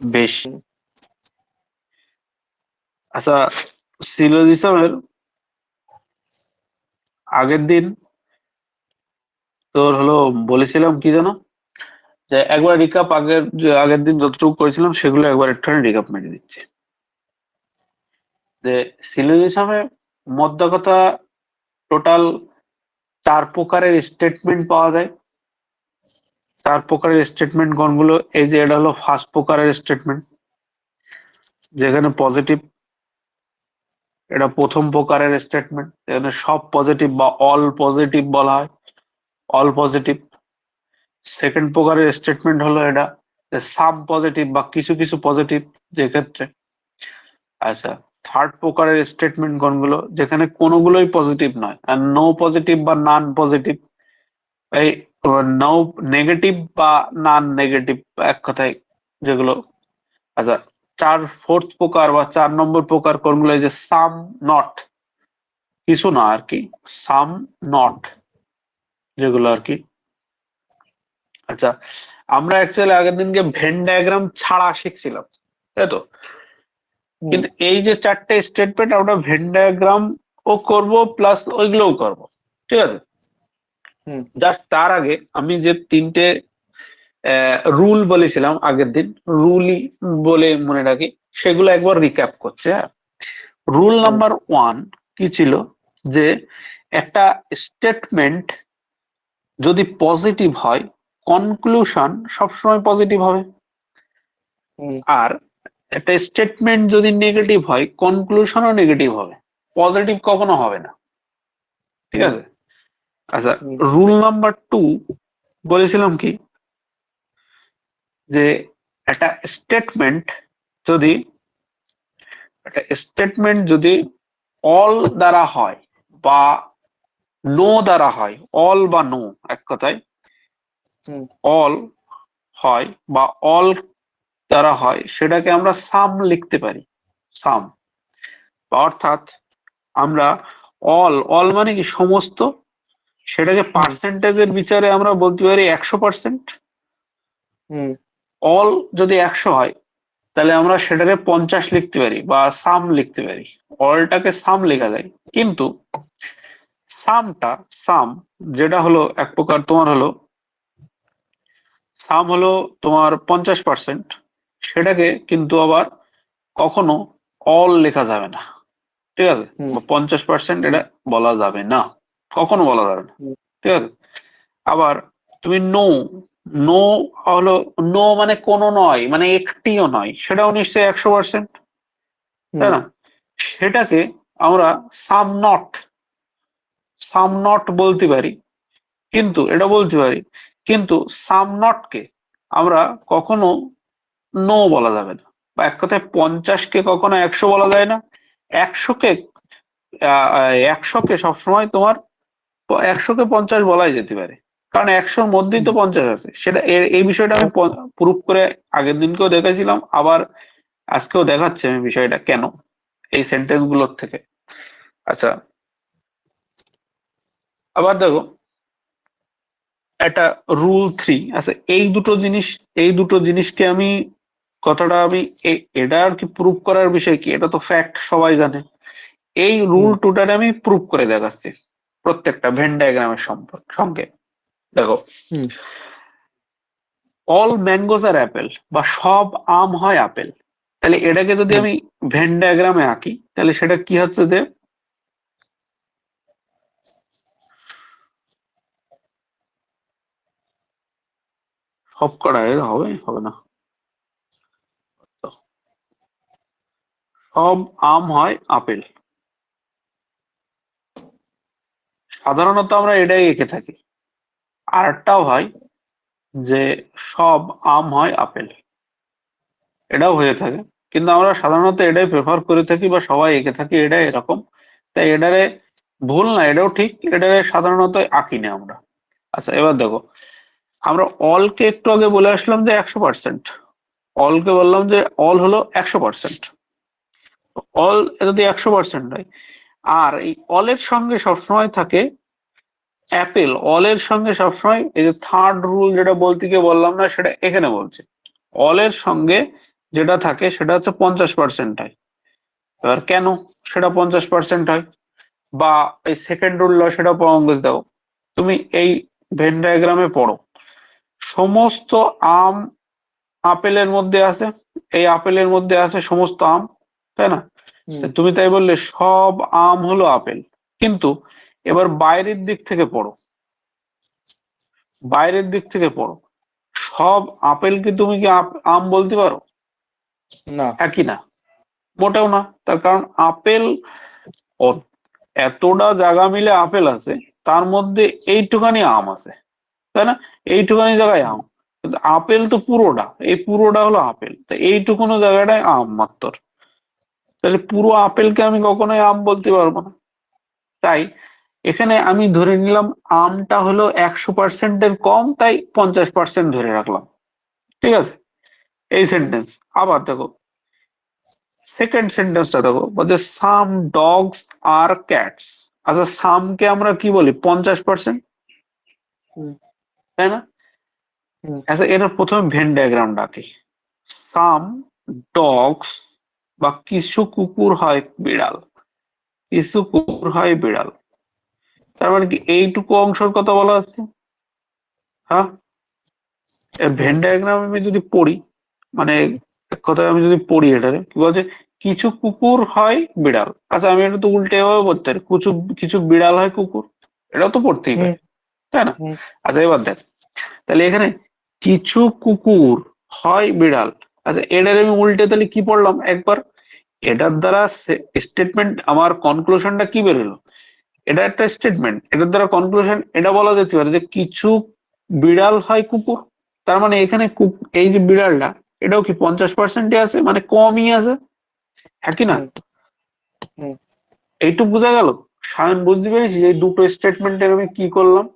বেশি। আচ্ছা, সিলোজিজমের আগের দিন তোর হলো বলেছিলাম কি জানো, যে একবার রিকাপ আগের দিন যতটুকু করেছিলাম সেগুলো একবার একটুখানি রিকাপ মেরে দিচ্ছি। যে সিলোজিজমে মোদ্দা কথা টোটাল 4 প্রকারের স্টেটমেন্ট পাওয়া যায়। 4 প্রকারের স্টেটমেন্ট কোনগুলো? এই যে এটা হলো ফার্স্ট প্রকারের স্টেটমেন্ট, যেখানে পজিটিভ। এটা প্রথম প্রকারের স্টেটমেন্ট, এখানে সব পজিটিভ বা অল পজিটিভ বলা হয়, অল পজিটিভ। সেকেন্ড প্রকারের স্টেটমেন্ট হলো এটা সাম পজিটিভ বা কিছু কিছু পজিটিভ যে ক্ষেত্রে। আচ্ছা, থার্ড প্রকারের স্টেটমেন্ট কোনগুলো? যেখানে কোনোগুলোই পজিটিভ নয়, আর নো পজিটিভ বা নন পজিটিভ, এই নো নেগেটিভ বা নন নেগেটিভ, এক কথায় যেগুলো। আচ্ছা, ফোর্থ প্রকার বা 4 নম্বর প্রকার কোনগুলো? এই যে সাম নট, কিছু না আর কি, সাম নট যেগুলো আর কি। আচ্ছা, আমরা অ্যাকচুয়ালি আগের দিনকে ভেন ডায়াগ্রাম ছাড়া শিখছিলাম, তাই তো? কিন্তু এই যে 4টে স্টেটমেন্ট আমরা ভেন ডায়াগ্রাম ও করবো প্লাস ওইগুলোও করবো, ঠিক আছে? জাস্ট তার আগে আমি যে 3টে রুল বলেছিলাম আগের দিন, রুলই বলে মনে রাখি, সেগুলো একবার রিক্যাপ করছে। হ্যাঁ, রুল নাম্বার 1 কি ছিল? যে একটা স্টেটমেন্ট যদি পজিটিভ হয়, কনক্লুশন সবসময় পজিটিভ হবে। আর একটা স্টেটমেন্ট যদি নেগেটিভ হয়, কনক্লুশনও নেগেটিভ হবে, পজিটিভ কখনো হবে না, ঠিক আছে? আচ্ছা, রুল নাম্বার 2 বলেছিলাম কি? যে একটা স্টেটমেন্ট যদি অল দ্বারা হয় বা নো দ্বারা হয়, অল বা নো, এক কথায় অল হয় বা অল দ্বারা হয়, সেটাকে আমরা সাম লিখতে পারি, সাম। অর্থাৎ আমরা অল, অল মানে কি? সমস্ত। সেটাকে পার্সেন্টেজের বিচারে আমরা বলতে পারি 100%। অল যদি 100 হয়, তাহলে আমরা সেটাকে 50 লিখতে পারি বা সাম লিখতে পারি। অলটাকে সাম লেখা যায়, কিন্তু সাম যেটা হলো এক প্রকার তোমার হলো সাম হলো তোমার 50%, সেটাকে কিন্তু আবার কখনো অল লেখা যাবে না, ঠিক আছে? 50% এটা বলা যাবে না, কখনো বলা যাবে না, ঠিক আছে? আবার তুমি নো, নো হলো, নো মানে কোনো নয়, মানে একটিও নয়, সেটাও নিশ্চয়ই 100%, তাই না? সেটাকে আমরা সাম নট, সাম নট বলতে পারি, কিন্তু এটা বলতে পারি, কিন্তু সাম নট কে আমরা কখনো নো বলা যাবে না। বা এক কথায় 50-কে কখনো 100 বলা যায় না। 100-কে 100-কে সবসময় তোমার 100-কে 50 বলাই যেতে পারে, কারণ 100-র মধ্যেই তো 50 আছে। সেটা এই বিষয়টা আমি প্রুফ করে আগের দিনকেও দেখেছিলাম, আবার আজকেও দেখাচ্ছি আমি বিষয়টা কেন এই সেন্টেন্স গুলোর থেকে। আচ্ছা, আবার দেখো একটা রুল 3 আছে। এই দুটো জিনিসকে আমি কথাটা আমি এটা আর কি প্রুফ করার বিষয় কি, এটা তো ফ্যাক্ট, সবাই জানে। এই রুল 2টারে আমি প্রুফ করে দেখাচ্ছি প্রত্যেকটা ভেন ডায়াগ্রামের সঙ্গে। দেখো, অল ম্যাঙ্গোস আর অ্যাপেল, বা সব আম হয় আপেল, তাহলে এটাকে যদি আমি ভেন ডায়াগ্রামে আঁকি, তাহলে সেটা কি হচ্ছে? যে সব কটা হবে, হবে না, সব আম হয় আপেল, সাধারণত আমরা এটাই এঁকে থাকি। আর একটাও হয় যে সব আম হয় আপেল, এটাও হয়ে থাকে, কিন্তু আমরা সাধারণত এটাই প্রেফার করে থাকি বা সবাই এঁকে থাকি, এটা এরকম। তাই এটারে ভুল না, এটাও ঠিক, এটারে সাধারণত আঁকি না আমরা। আচ্ছা, এবার দেখো, আমরা অলকে একটু আগে বলে আসলাম যে 100%, অলকে বললাম যে অল হলো 100%। অল যদি 100% হয়, আর এই অলের সঙ্গে সবসময় থাকে অ্যাপেল অলের সঙ্গে সবসময় এই যে থার্ড রুল যেটা বলতে গিয়ে বললাম না, সেটা এখানে বলছে। অলের সঙ্গে যেটা থাকে সেটা হচ্ছে 50% হয়। এবার কেন সেটা 50% হয়, বা এই সেকেন্ড রুল সেটা অঙ্গজ দাও। তুমি এই ভেন ডায়াগ্রামে পড়ো, সমস্ত আম আপেলের মধ্যে আছে, এই আপেলের মধ্যে আছে সমস্ত আম, তাই না? তুমি তাই বললে সব আম হলো আপেল, কিন্তু এবার বাইরের দিক থেকে পড়ো, বাইরের দিক থেকে পড়ো, সব আপেল কি তুমি কি আম বলতে পারো? না। একই না, মোটেও না। তার কারণ আপেল এতটা জায়গা মিলে আপেল আছে, তার মধ্যে এইটুখানি আম আছে, তাই না? এইটুখানি জায়গায় আম, কিন্তু আপেল তো পুরোটা, এই পুরোটা হলো আপেল, তো এইটুকুনো জায়গাটায় আম মাত্র। তাহলে পুরো আপেলকে আমি কখনোই আম বলতে পারবো না। তাই এখানে আমি ধরে নিলাম আমটা হলো 100%-এর কম, তাই 50% ধরে রাখলাম। ঠিক আছে, এই সেন্টেন্স। আবার দেখো সেকেন্ড সেন্টেন্সটা, দেখো বলছে সাম ডগস আর ক্যাটস। আচ্ছা, সামকে আমরা কি বলি? 50%, তাই না? আচ্ছা, এটা প্রথমে ভেন ডায়াগ্রামটা আঁকি। সাম ডগস, বা কিছু কুকুর হয় বিড়াল, কিছু কুকুর হয় বিড়াল, তার মানে কি এইটুকু অংশের কথা বলা হচ্ছে? হ্যাঁ, ভেন ডায়াগ্রাম আমি যদি পড়ি, মানে এক কথায় আমি যদি পড়ি, এটারে কি বলছে, কিছু কুকুর হয় বিড়াল। আচ্ছা, আমি এটা তো উল্টে ভাবে বলতে পারি, কিছু কিছু বিড়াল হয় কুকুর, এটাও তো পড়তেই পারি, তাই না? আচ্ছা, এবার দেখ, তাহলে এখানে কিছু কুকুর হয় বিড়াল। আচ্ছা, এটার আমি উল্টে তাহলে কি পড়লাম একবার, এটার দ্বারা স্টেটমেন্ট আমার কনক্লুশনটা কি বেরোলো? এটা একটা স্টেটমেন্ট, এটার দ্বারা কনক্লুশন এটা বলা যেতে পারে যে কিছু বিড়াল হয় কুকুর। তার মানে এখানে এই যে বিড়ালটা, এটাও কি 50%-এ আছে, মানে কমই আছে, একই না? এইটুকু বোঝা গেল? সায়ন, বুঝতে পেরেছি এই দুটো স্টেটমেন্টের আমি কি করলাম?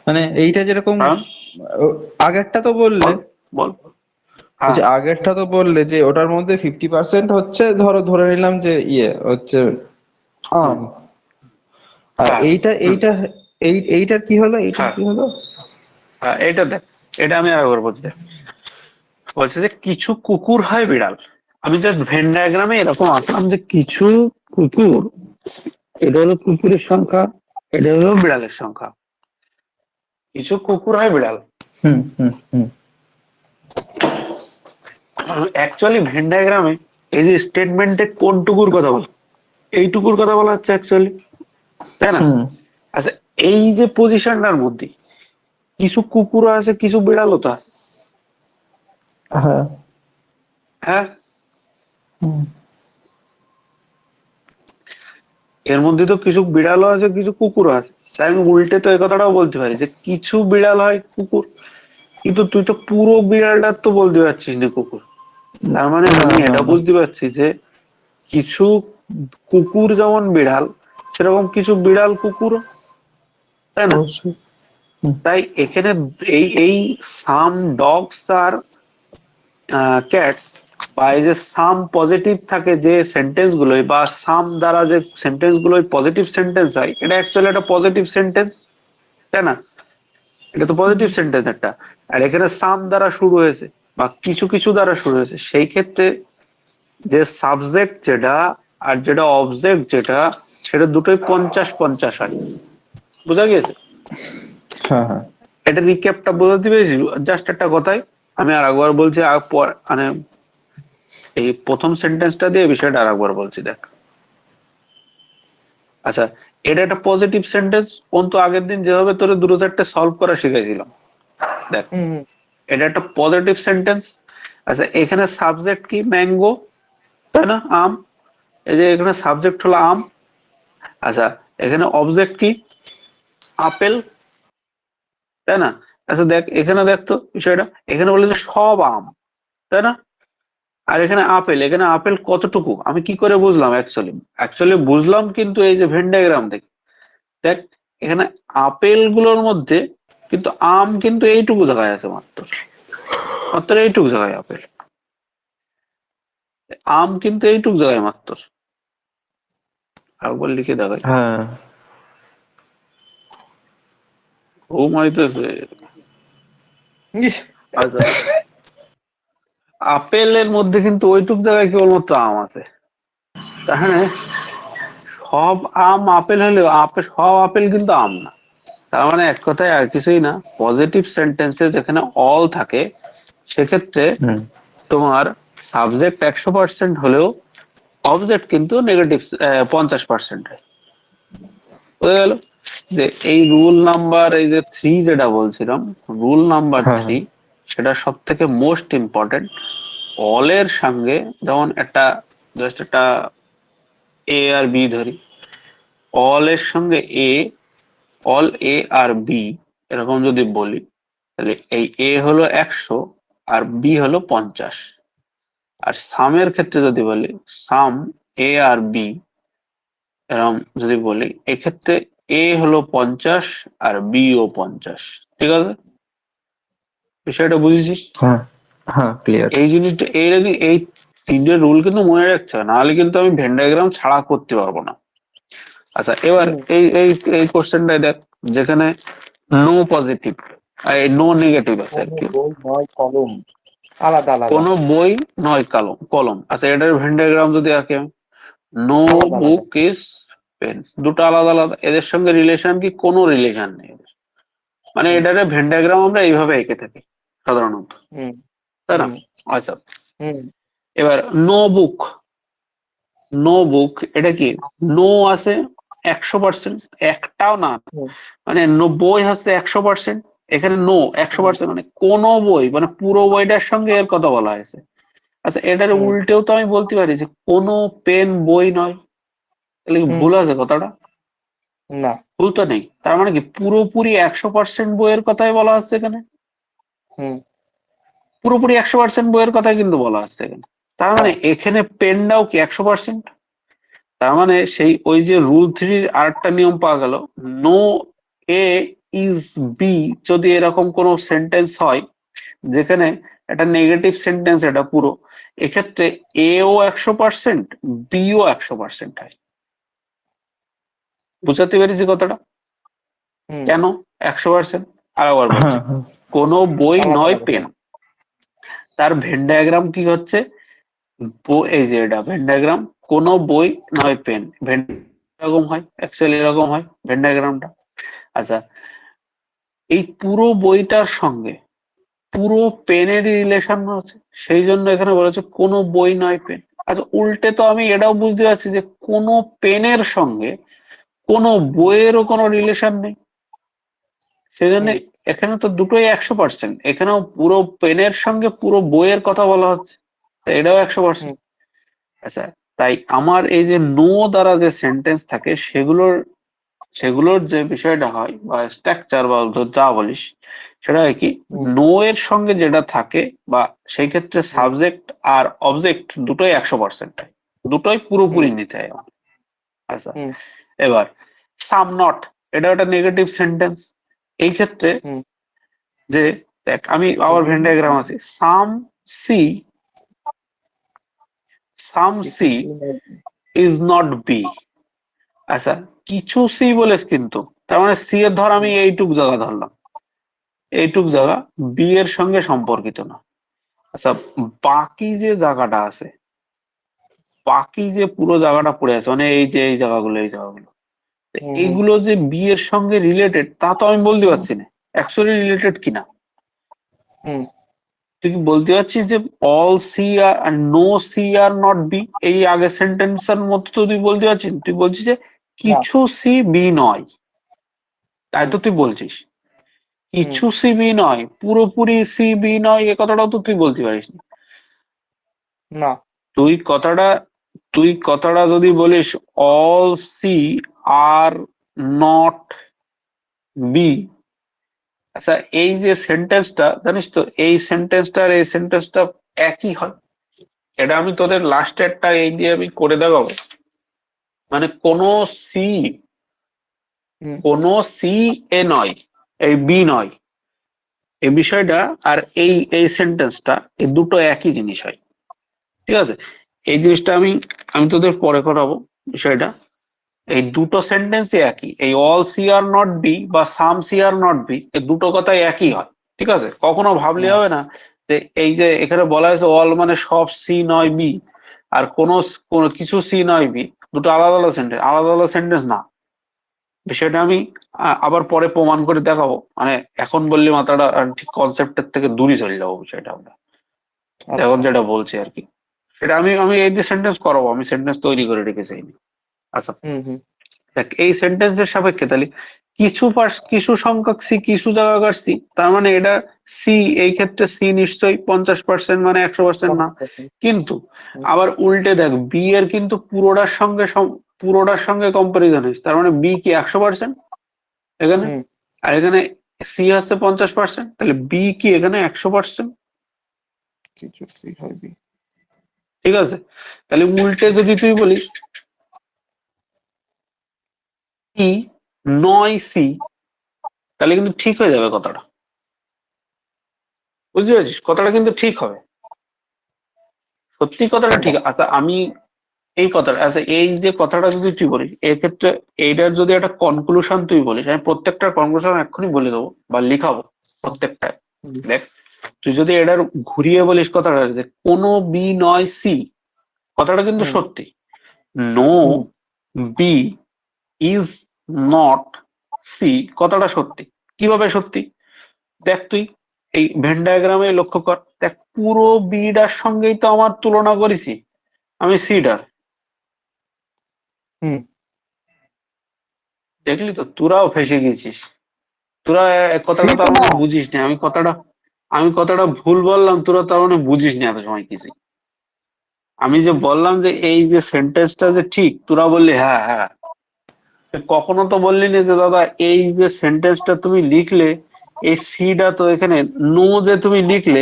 মানে এইটা যেরকম সায়ন, আগেরটা তো বললে, বল বল। হ্যাঁ, বলছি আগেরটা তো বললে যে ওটার মধ্যে 50% হচ্ছে, ধরো ধরে নিলাম যে ইয়ে হচ্ছে হুম, আম। আর হ্যাঁ, এইটা হুম, এইটা এইটার কি হলো, এইটার হ্যাঁ, কি হলো? হ্যাঁ, এটা দেখ, এটা আমি আরেকবার বলছি দেখ। বলছে যে কিছু কুকুর হয় বিড়াল, আমি জাস্ট ভেন ডায়াগ্রামে এরকম আঁকলাম যে কিছু কুকুর, এটা হলো কুকুরের সংখ্যা, এটা হলো বিড়ালের সংখ্যা, কিছু কুকুর হয় বিড়াল। হুম হুম হুম অ্যাকচুয়ালি ভেন ডায়াগ্রামে এই যে স্টেটমেন্টে কোনটুকুর কথা বলা, এইটুকুর কথা বলা হচ্ছে অ্যাকচুয়ালি, তাই না? হুম। আচ্ছা, এই যে পজিশনটার মধ্যে কিছু কুকুরও আছে, কিছু বিড়ালও তো আছে। হ্যাঁ। হ্যাঁ, হুম এর মধ্যে তো কিছু বিড়ালও আছে, কিছু কুকুরও আছে, তাই আমি উল্টে তো এই কথাটাও বলতে পারি যে কিছু বিড়াল হয় কুকুর, কিন্তু তুই তো পুরো বিড়ালটা তো বলতে পারছিস না কুকুর। তার মানে না আমি না এটা না বুঝতে পারছি যে কিছু কুকুর যেমন বিড়াল, সেরকম কিছু বিড়াল কুকুর, তাই না? অবশ্যই। হুম তাই এখানে এই এই সাম ডগস আর ক্যাটস, বা এই যে সাম পজিটিভ থাকে যে সেন্টেন্স গুলোই, বা সাম দ্বারা যে সেন্টেন্স গুলোই পজিটিভ সেন্টেন্স হয়, এটা অ্যাকচুয়ালি একটা পজিটিভ সেন্টেন্স, তাই না? এটা তো পজিটিভ সেন্টেন্স একটা। আর এখানে সাম দ্বারা শুরু হয়েছে বা কিছু কিছু দ্বারা শুরু হয়েছে, সেই ক্ষেত্রে যে সাবজেক্ট যেটা আর যেটা অবজেক্ট যেটা, সেটা দুটোই 50-50 হয়। বোঝা গিয়েছে? হ্যাঁ হ্যাঁ এটা রিক্যাপটা বোঝাতে পেরেছি জাস্ট একটা কথায়। আমি আর একবার বলছি, মানে এই প্রথম সেন্টেন্সটা দিয়ে বিষয়টা আর একবার বলছি, দেখ। আচ্ছা, এটা একটা পজিটিভ সেন্টেন্স, অন্তু আগের দিন যেভাবে তোরে দুটো চারটে সলভ করা শিখেছিলাম, দেখ, হুম এটা একটা পজিটিভ সেন্টেন্স। আচ্ছা, এখানে সাবজেক্ট কি? ম্যাঙ্গো, তাই না? আম। এই যে এখানে সাবজেক্ট হলো আম। আচ্ছা, এখানে অবজেক্ট কি? আপেল, তাই না? আচ্ছা দেখ, এখানে দেখ তো বিষয়টা, এখানে বলেছে সব আম, তাই না? আর এখানে আপেল, এখানে আপেল কতটুকু আমি কি করে বুঝলাম? অ্যাকচুয়ালি বুঝলাম কিন্তু এই যে ভেন ডায়াগ্রাম থেকে। দেখ, এখানে আপেল গুলোর মধ্যে কিন্তু আম কিন্তু এইটুকু জায়গায় আছে মাত্র, মাত্র এইটুকু জায়গায় আপেল, আম কিন্তু এইটুকু জায়গায় মাত্র। আরেকবার লিখে দেখাই। হ্যাঁ ও মারিতেছে। ইস, আচ্ছা, আপেলের মধ্যে কিন্তু ওইটুক জায়গায় কেবলমাত্র আম আছে। তাহলে সব আম আপেল হলেও সব আপেল কিন্তু আম না। তার মানে এক কথায় আর কিছুই না, পজিটিভ সেন্টেন্সে যেখানে অল থাকে সেক্ষেত্রে হুম, তোমার সাবজেক্ট 100% হলেও অবজেক্ট কিন্তু নেগেটিভ 50% হয়। বুঝে গেল যে এই রুল নাম্বার এই যে 3 যেটা বলছিলাম, রুল নাম্বার হ্যাঁ 3 সেটা সব থেকে মোস্ট ইম্পর্টেন্ট। অলের সঙ্গে যেমন একটা জাস্ট একটা এ আর বি ধরি, অল এর সঙ্গে এ, অল এ আর বি এরকম যদি বলি, তাহলে এই এ হলো 100 আর বি হলো 50। আর সামের ক্ষেত্রে যদি বলি, সাম এ আর বি এরকম যদি বলি, এক্ষেত্রে এ হলো 50 আর বি ও 50। ঠিক আছে, বিষয়টা বুঝেছিস? হ্যাঁ হ্যাঁ, ক্লিয়ার। এই জিনিসটা এই তিনটে রুল কিন্তু মনে রাখতে হবে, নাহলে কিন্তু আমি ভেন ডায়াগ্রাম ছাড়া করতে পারবো না। আচ্ছা, এবার এই এই এই কোশ্চেনটাই দেখ, যেখানে নো পজিটিভ এই নো নেগেটিভ আছে আর কোনো কি। বই নয় কলম, আলাদা আলাদা, কোনো বই নয় কলম কলম আচ্ছা, এটার ভেন ডায়াগ্রাম যদি আঁকে, নো আলাদা আলাদা। বুক ইজ পেন, দুটো আলাদা আলাদা, এদের সঙ্গে রিলেশন কি? কোনো রিলেশন নেই এদের। মানে হুম, এটার ভেন ডায়াগ্রাম আমরা এইভাবে এঁকে থাকি সাধারণত, হুম, তাই না? হুম, আচ্ছা, হুম, এবার নো বুক, নো বুক এটা কি? নো আছে 100%, একটাও না, হুম, মানে বই হচ্ছে 100%, এখানে নো 100%, হুম, মানে কোনো বই, মানে পুরো বইটার সঙ্গে এর কথা বলা হয়েছে। আচ্ছা, এটার হুম, উল্টেও তো আমি বলতে পারি যে কোনো পেন বই নয়, তাহলে কি হুম, ভুল আছে কথাটা? না, ভুল তো নেই। তার মানে কি পুরোপুরি 100% বইয়ের কথাই বলা হচ্ছে এখানে? হুম, পুরোপুরি 100% বইয়ের কথাই কিন্তু বলা হচ্ছে এখানে। তার মানে হ্যাঁ, এখানে পেনটাও কি 100%? তার মানে সেই ওই যে রুল 3 আরেকটা নিয়ম পাওয়া গেল, নো এ ইজ বি, যদি এরকম কোন সেন্টেন্স হয় যেখানে একটা নেগেটিভ সেন্টেন্স, এটা পুরো, এক্ষেত্রে এ ও 100%, বি ও 100% হয়। বুঝাতে পেরেছি কথাটা? হুম, কেন 100%? আর আবার বলছি, হ্যাঁ হ্যাঁ, কোনো বই আলাদা নয় আলাদা। পেন, তার ভেন ডায়াগ্রাম কি হচ্ছে? এই যে এটা ভেন ডায়াগ্রাম, কোনো বই নয় পেন, ভেন এরকম হয়, অ্যাকচুয়ালি এরকম হয় ভেন ডায়াগ্রামটা। আচ্ছা, এই পুরো বইটার সঙ্গে পুরো পেনেরই রিলেশন আছে, সেই জন্য এখানে বলেছে কোনো বই নয় পেন। আচ্ছা, উল্টে তো আমি এটাও বুঝতে পারছি যে কোনো পেনের সঙ্গে কোনো বইয়েরও কোনো রিলেশন নেই, সেই জন্য হুম, এখানে তো দুটোই 100%, এখানেও পুরো পেনের সঙ্গে পুরো বইয়ের কথা বলা হচ্ছে, তো এটাও 100%। হুম, আচ্ছা, তাই আমার এই যে নো দ্বারা যে সেন্টেন্স থাকে সেগুলোর সেগুলোর যে বিষয়টা হয় বা স্ট্রাকচার বা যা বলিস, সেটা হয় কি, হুম, নো এর সঙ্গে যেটা থাকে বা সেই ক্ষেত্রে হুম, সাবজেক্ট আর অবজেক্ট দুটোই 100% হয়, দুটোই হুম, পুরোপুরি নিতে হয় আমার। আচ্ছা, হুম, এবার সাম নট, এটা একটা নেগেটিভ সেন্টেন্স। এই ক্ষেত্রে হুম, যে দেখ, আমি আবার ভেন ডায়াগ্রাম আছে, সাম সি, সাম কিছু সি সিনেমা। Is not B. আচ্ছা, কিছু সি বলেছ কিন্তু, তার মানে সি এর ধর আমি হুম, এইটুক জায়গা ধরলাম, এইটুক হুম, জায়গা বি এর সঙ্গে সম্পর্কিত না। আচ্ছা, বাকি যে জায়গাটা আছে, বাকি যে পুরো জায়গাটা পড়ে আছে, মানে এই যে এই জায়গাগুলো, এই জায়গাগুলো, তো হুম, হুম, এইগুলো যে বি এর সঙ্গে রিলেটেড তা তো আমি বলতে পারছি না অ্যাকচুয়ালি রিলেটেড কিনা। হুম, তুই কি বলতে পারছিস যে all C are no C are not B? এই আগের সেন্টেন্সের মতো তো তুই বলতে পারছিস না। তুই বলছিস যে না, কিছু সি বি নয়, তাই হুম, তো তুই বলছিস। হুম, কিছু সি বি নয়, পুরোপুরি সি বি নয়, এ কথাটাও তো তুই বলতে পারিস না। না, তুই কথাটা তুই কথাটা যদি বলিস all C are not B, আচ্ছা, এই যে সেন্টেন্সটা জানিস তো, এই সেন্টেন্সটা আর এই সেন্টেন্সটা একই হয়। এটা আমি তোদের লাস্টেরটা এই দিয়ে আমি করে দেখাবো। মানে সি হুম, কোনো সি এ নয়, এই বি নয়, এই বিষয়টা আর এই সেন্টেন্সটা, এই দুটো একই জিনিস হয়। ঠিক আছে, এই জিনিসটা আমি আমি তোদের পরে করাবো বিষয়টা। এই দুটো সেন্টেন্সই একই, এই all C are not B বা some C are not B, এই দুটো কথাই একই হয়। ঠিক আছে, কখনো ভাবলে হবে না যে এই যে এখানে বলা হয়েছে অল মানে সব সি নয় বি, আর কোনো কিছু সি নয় বি, দুটো আলাদা আলাদা সেন্টেন্স, আলাদা আলাদা সেন্টেন্স না। বিষয়টা আমি আবার পরে প্রমাণ করে দেখাবো, মানে এখন বললে মাথাটা ঠিক কনসেপ্টের থেকে দূরে চলে যাবো বিষয়টা আমরা। এখন আচ্ছা। যেটা বলছি আর কি, সেটা আমি আমি এই যে সেন্টেন্স করাবো, আমি সেন্টেন্স তৈরি করে রেখেছি। আচ্ছা, হুম হুম দেখ এই সেন্টেন্সের সাপেক্ষে তাহলে কিছু সংখ্যক সি কিছু জায়গাকার সি, তার মানে এটা সি, এই ক্ষেত্রে সি নিশ্চয়ই 50% মানে 100% না। 50%। কিন্তু হুম আবার উল্টে দেখ, বি এর কিন্তু পুরোটার সঙ্গে কম্পারিজন হয়েছে, তার মানে বি কি 100% এখানে, হুম আর এখানে সি হচ্ছে 50%, তাহলে বি কি এখানে 100%। কিছু সি হয় বি। ঠিক আছে, তাহলে উল্টে যদি তুই বলিস ই নয় সি, তাহলে কিন্তু ঠিক হয়ে যাবে কথাটা। বুঝতে পেরেছিস, কথাটা কিন্তু ঠিক হবে, সত্যি কথাটা ঠিক। আচ্ছা আমি এই কথাটা, আচ্ছা এই যে কথাটা যদি তুই বলিস, এক্ষেত্রে এইটার যদি একটা কনক্লুশন তুই বলিস, আমি প্রত্যেকটার কনক্লুশন এক্ষুনি বলে দেবো বা লিখাবো প্রত্যেকটা। হুম দেখ, তুই যদি এটার ঘুরিয়ে বলিস কথাটা যে কোনো বি নয় সি, কথাটা কিন্তু হুম সত্যি। No hmm B is not C, কথাটা সত্যি। কিভাবে সত্যি, দেখ তুই এই ভেন ডায়াগ্রামে লক্ষ্য কর, দেখ পুরো বিটার সঙ্গেই তো আমার তুলনা করেছি আমি সিডার। হুম দেখলি তো, তোরাও ফেসে গেছিস, তোরা সি কথাটা তো তার না। মানে বুঝিস না, আমি কথাটা ভুল বললাম, তোরা তার মানে বুঝিস না এত সময় কিছু। আমি যে বললাম যে এই যে সেন্টেন্সটা যে ঠিক, তোরা বললি হ্যাঁ হ্যাঁ, কখনো তো বললি না যে দাদা এই যে সেন্টেন্সটা তুমি লিখলে, এই সিটা তো এখানে নো যে তুমি লিখলে,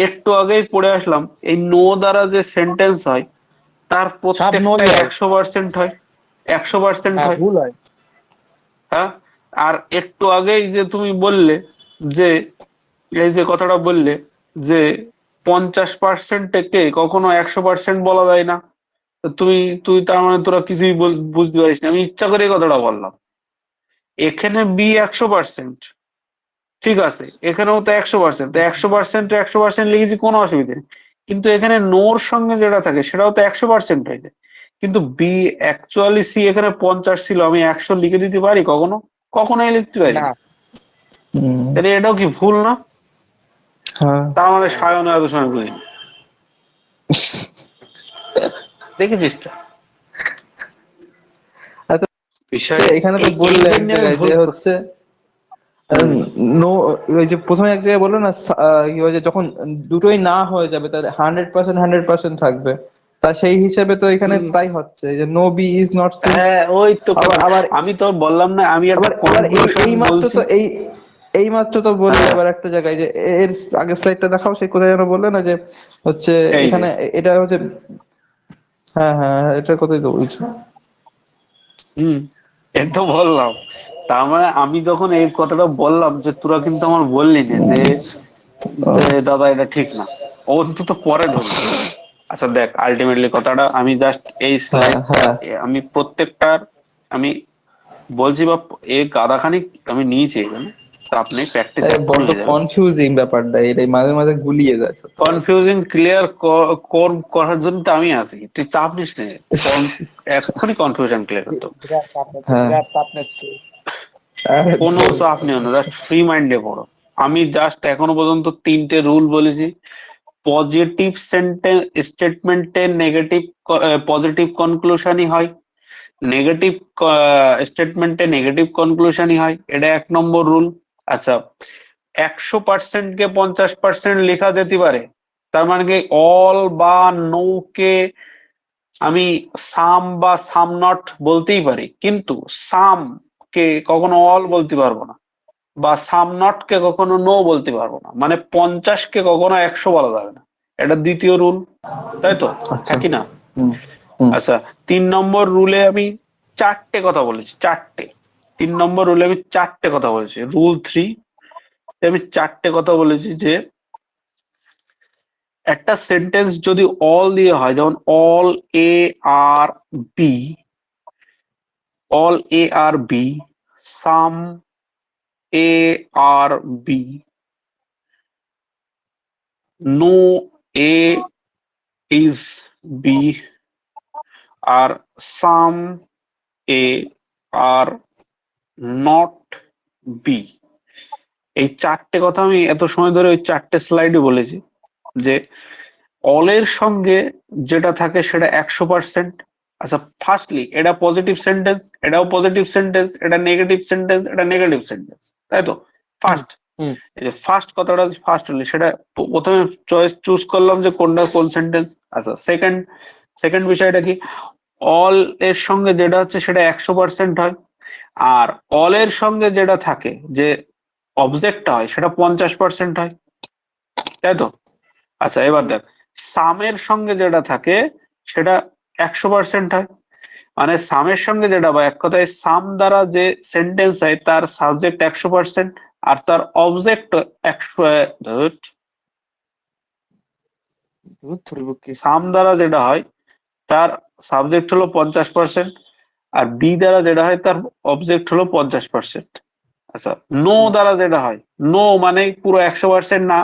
একটু আগেই পড়ে আসলাম এই নো দ্বারা যে সেন্টেন্স হয় তার সব নই প্রত্যেকটাই হয়। 100% হয়, 100% হ্যাঁ হয়। ভুল হয়। হ্যাঁ, আর একটু আগেই যে তুমি বললে যে এই যে কথাটা বললে যে 50%কে কখনো 100% বলা যায় না, তো তুই তার মানে তোরা কিছুই বুঝতে পারিস না, আমি ইচ্ছা করে এই কথাটা বললাম। এখানে বি 100%, ঠিক আছে, এখানেও তো 100%, তো 100% লিখেছি, কোনো অসুবিধা নেই। কিন্তু এখানে নোর সঙ্গে যেটা থাকে সেটাও তো 100% হয়ে যায়। কিন্তু বি অ্যাকচুয়ালি সি এখানে 50 ছিল, আমি 100 লিখে দিতে পারি কখনো? কখনোই লিখতে পারি না। না। হুম তাহলে এটাও কি ভুল না? হ্যাঁ তার মানে সায়ন এত সময় বুঝিনি, দেখেছিস তো আচ্ছা, বিষয়টা। এখানে তো এই এই বললে এক জন্য আমি জায়গায় ভুল যে হচ্ছে হুম, নো, ওই যে প্রথমে এক জায়গায় বললো না কি হয় যে যখন দুটোই না হয়ে যাবে তাহলে 100% থাকবে। তা সেই হিসেবে তো এখানে হুম, তাই হচ্ছে, এই যে no B is not C. হ্যাঁ ওই তো আবার কথা, আবার আমি তো বললাম না, আমি একটা আবার এবার এই কনক্লুশন এই মাত্র বলছি। তো এই মাত্র তো বললে হ্যাঁ, আবার একটা জায়গায় যে এর আগের স্লাইডটা দেখাও, সেই কোথায় যেন বললে না যে হচ্ছে এই যে এখানে এটা হচ্ছে। হ্যাঁ হ্যাঁ হ্যাঁ, এটার কথাই তো বলছি। হুম, এই তো বললাম। তার মানে আমি যখন এই কথাটা বললাম যে তোরা কিন্তু আমার বললি না যে যে ও, দাদা এটা ঠিক না, অন্তত পরে ধরলি। আচ্ছা দেখ, আলটিমেটলি কথাটা আমি জাস্ট এই হ্যাঁ স্লাইড, হ্যাঁ। আমি প্রত্যেকটার আমি বলছি বা গাদাখানিক আমি নিয়েছি এখানে, চাপ নেই, প্র্যাকটিস এক্ষুনি বড্ড হয়ে যাবে। কনফিউজিং ব্যাপারটা, এটাই মাঝে মাঝে গুলিয়ে যায় সত্যি কথা। কনফিউজিং ক্লিয়ার করার জন্য তো আমি আছি, তুই চাপ নিস না, এক্ষুনি কনফিউশন ক্লিয়ার করতে হবে। বিরাট চাপ নিচ্ছে, হ্যাঁ, বিরাট চাপ নিচ্ছে। আরে কোনো ধুর। চাপ নিও না, জাস্ট ফ্রি মাইন্ডে পড়ো। আমি জাস্ট এখনো পর্যন্ত 3টে রুল বলেছি। পজিটিভ সেন্টেন্স স্টেটমেন্টে নেগেটিভ পজিটিভ কনক্লুশনই হয়, নেগেটিভ স্টেটমেন্টে নেগেটিভ কনক্লুশনই হয়, এটা 1 নম্বর রুল। আচ্ছা, 100%কে 50% লেখা যেতে পারে, তার মানে কি অল বা নো কে আমি সাম বা সাম নট বলতেই পারি, কিন্তু সাম কে কখনো অল বলতে পারবো না, বা সাম নট কে কখনো নো বলতে পারবো না, মানে 50কে কখনো 100 বলা যাবে না। এটা দ্বিতীয় রুল, তাই তো? আচ্ছা। হ্যাঁ কি না? হুম হুম। আচ্ছা, 3 নম্বর রুলে আমি 4টে কথা বলেছি, 4টে। 3 নম্বর রুলে আমি 4টে কথা বলেছি, রুল 3 আমি 4টে কথা বলেছি যে একটা সেন্টেন্স যদি অল দিয়ে হয়, যেমন all A are B, all A are B, some A are B, no A is B, or some A are not B. এই চারটে কথা আমি এত সময় ধরে ওই চারটে স্লাইডে বলেছি যে অল এর সঙ্গে যেটা থাকে সেটা 100%। আচ্ছা, ফার্স্টলি এটা পজিটিভ সেন্টেন্স, এটাও পজিটিভ সেন্টেন্স, এটা নেগেটিভ সেন্টেন্স, এটা নেগেটিভ সেন্টেন্স, তাই তো? ফার্স্ট হুম। এই যে ফার্স্ট কথাটা ফার্স্ট হলে সেটা প্রথমে চয়েস চুজ করলাম যে কোনটা কোন সেন্টেন্স। আচ্ছা, সেকেন্ড বিষয়টা কি, অল এর সঙ্গে যেটা হচ্ছে সেটা 100% হয়, আর অল এর সঙ্গে যেটা থাকে যে অবজেক্টটা হয় সেটা 50% হয়, তাই তো? আচ্ছা, এবার দেখ, সামের সঙ্গে যেটা থাকে সেটা 100% হয়। মানে সামের সঙ্গে যেটা, বা এক কথায় সাম দ্বারা যে সেন্টেন্স হয় তার সাবজেক্ট 100% আর তার অবজেক্ট 100। সাম দ্বারা যেটা হয় তার সাবজেক্ট হলো 50%, আর বি দ্বারা যেটা হয় তার অবজেক্ট হলো 50%। আচ্ছা, নো দ্বারা যেটা হয়, নো মানে পুরো 100% না,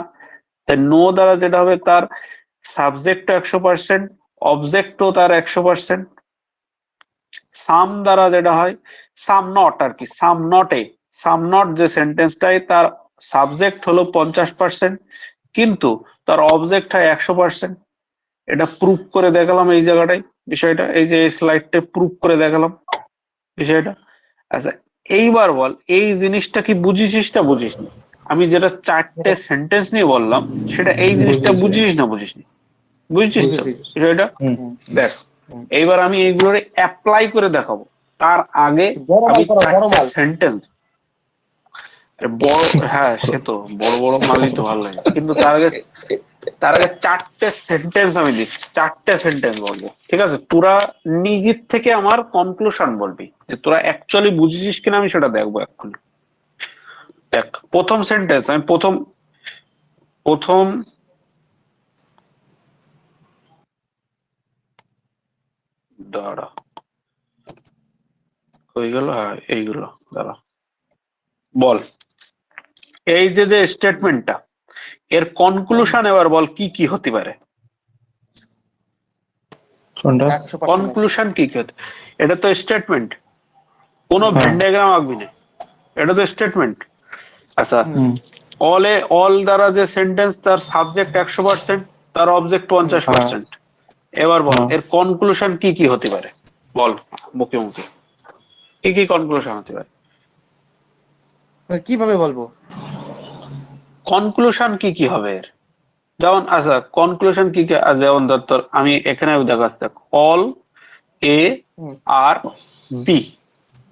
তাই নো দ্বারা যেটা হবে তার সাবজেক্টও 100%, অবজেক্টও তার 100%। সাম দ্বারা যেটা হয়, সাম নট আর কি, সাম নট যে সেন্টেন্সটাই তার সাবজেক্ট হলো 50% কিন্তু তার অবজেক্ট হয় 100%। এটা প্রুফ করে দেখালাম এই জায়গাটায় বিষয়টা, এই যে এই স্লাইডটা প্রুফ করে দেখালাম বিষয়টা। আচ্ছা, এইবার বল এই জিনিসটা কি বুঝেছিস না বুঝিসনি? আমি যেটা চারটে সেন্টেন্স নিয়ে বললাম সেটা এই জিনিসটা বুঝেছি। বুঝিস না বুঝিসনি? বুঝছিস তো বুঝেছি। বিষয়টা? হুম। দেখ, এইবার আমি এইগুলোর অ্যাপ্লাই করে দেখাবো। তার আগে আমি চারটে সেন্টেন্স বড়, হ্যাঁ সে তো বড় বড় মালই তো ভালো লাগে, কিন্তু তার আগে চারটে সেন্টেন্স আমি দিচ্ছি, চারটে সেন্টেন্স বলবো, ঠিক আছে? তোরা নিজের থেকে আমার কনক্লুশন বলবি যে তোরা অ্যাকচুয়ালি বুঝেছিস কিনা, আমি সেটা দেখবো এক্ষুনি। দেখ, প্রথম সেন্টেন্স আমি প্রথম দাঁড়া, হয়ে গেল, হ্যাঁ এইগুলো দাঁড়া, বল এই যে যে স্টেটমেন্টটা, এর কনক্লুশন এবার বল কি কি হতে পারে? কোনটা? কনক্লুশন কি কি হতে, এটা তো স্টেটমেন্ট, কোনো ভেন ডায়াগ্রাম আঁকবি না, এটা তো স্টেটমেন্ট। আচ্ছা, অল দ্বারা যে সেন্টেন্স তার সাবজেক্ট 100%, তার অবজেক্ট 50%। এবার বল এর কনক্লুশন কি কি হতে পারে, বল মুখে মুখে কি কি কনক্লুশন হতে পারে? কিভাবে বলবো? কনক্লুশন কি কি হবে এর? যেমন আচ্ছা, কনক্লুশন কি কি, যেমন ধর তোর আমি এখানে দেখাচ্ছি, দেখ, অল এ আর বি,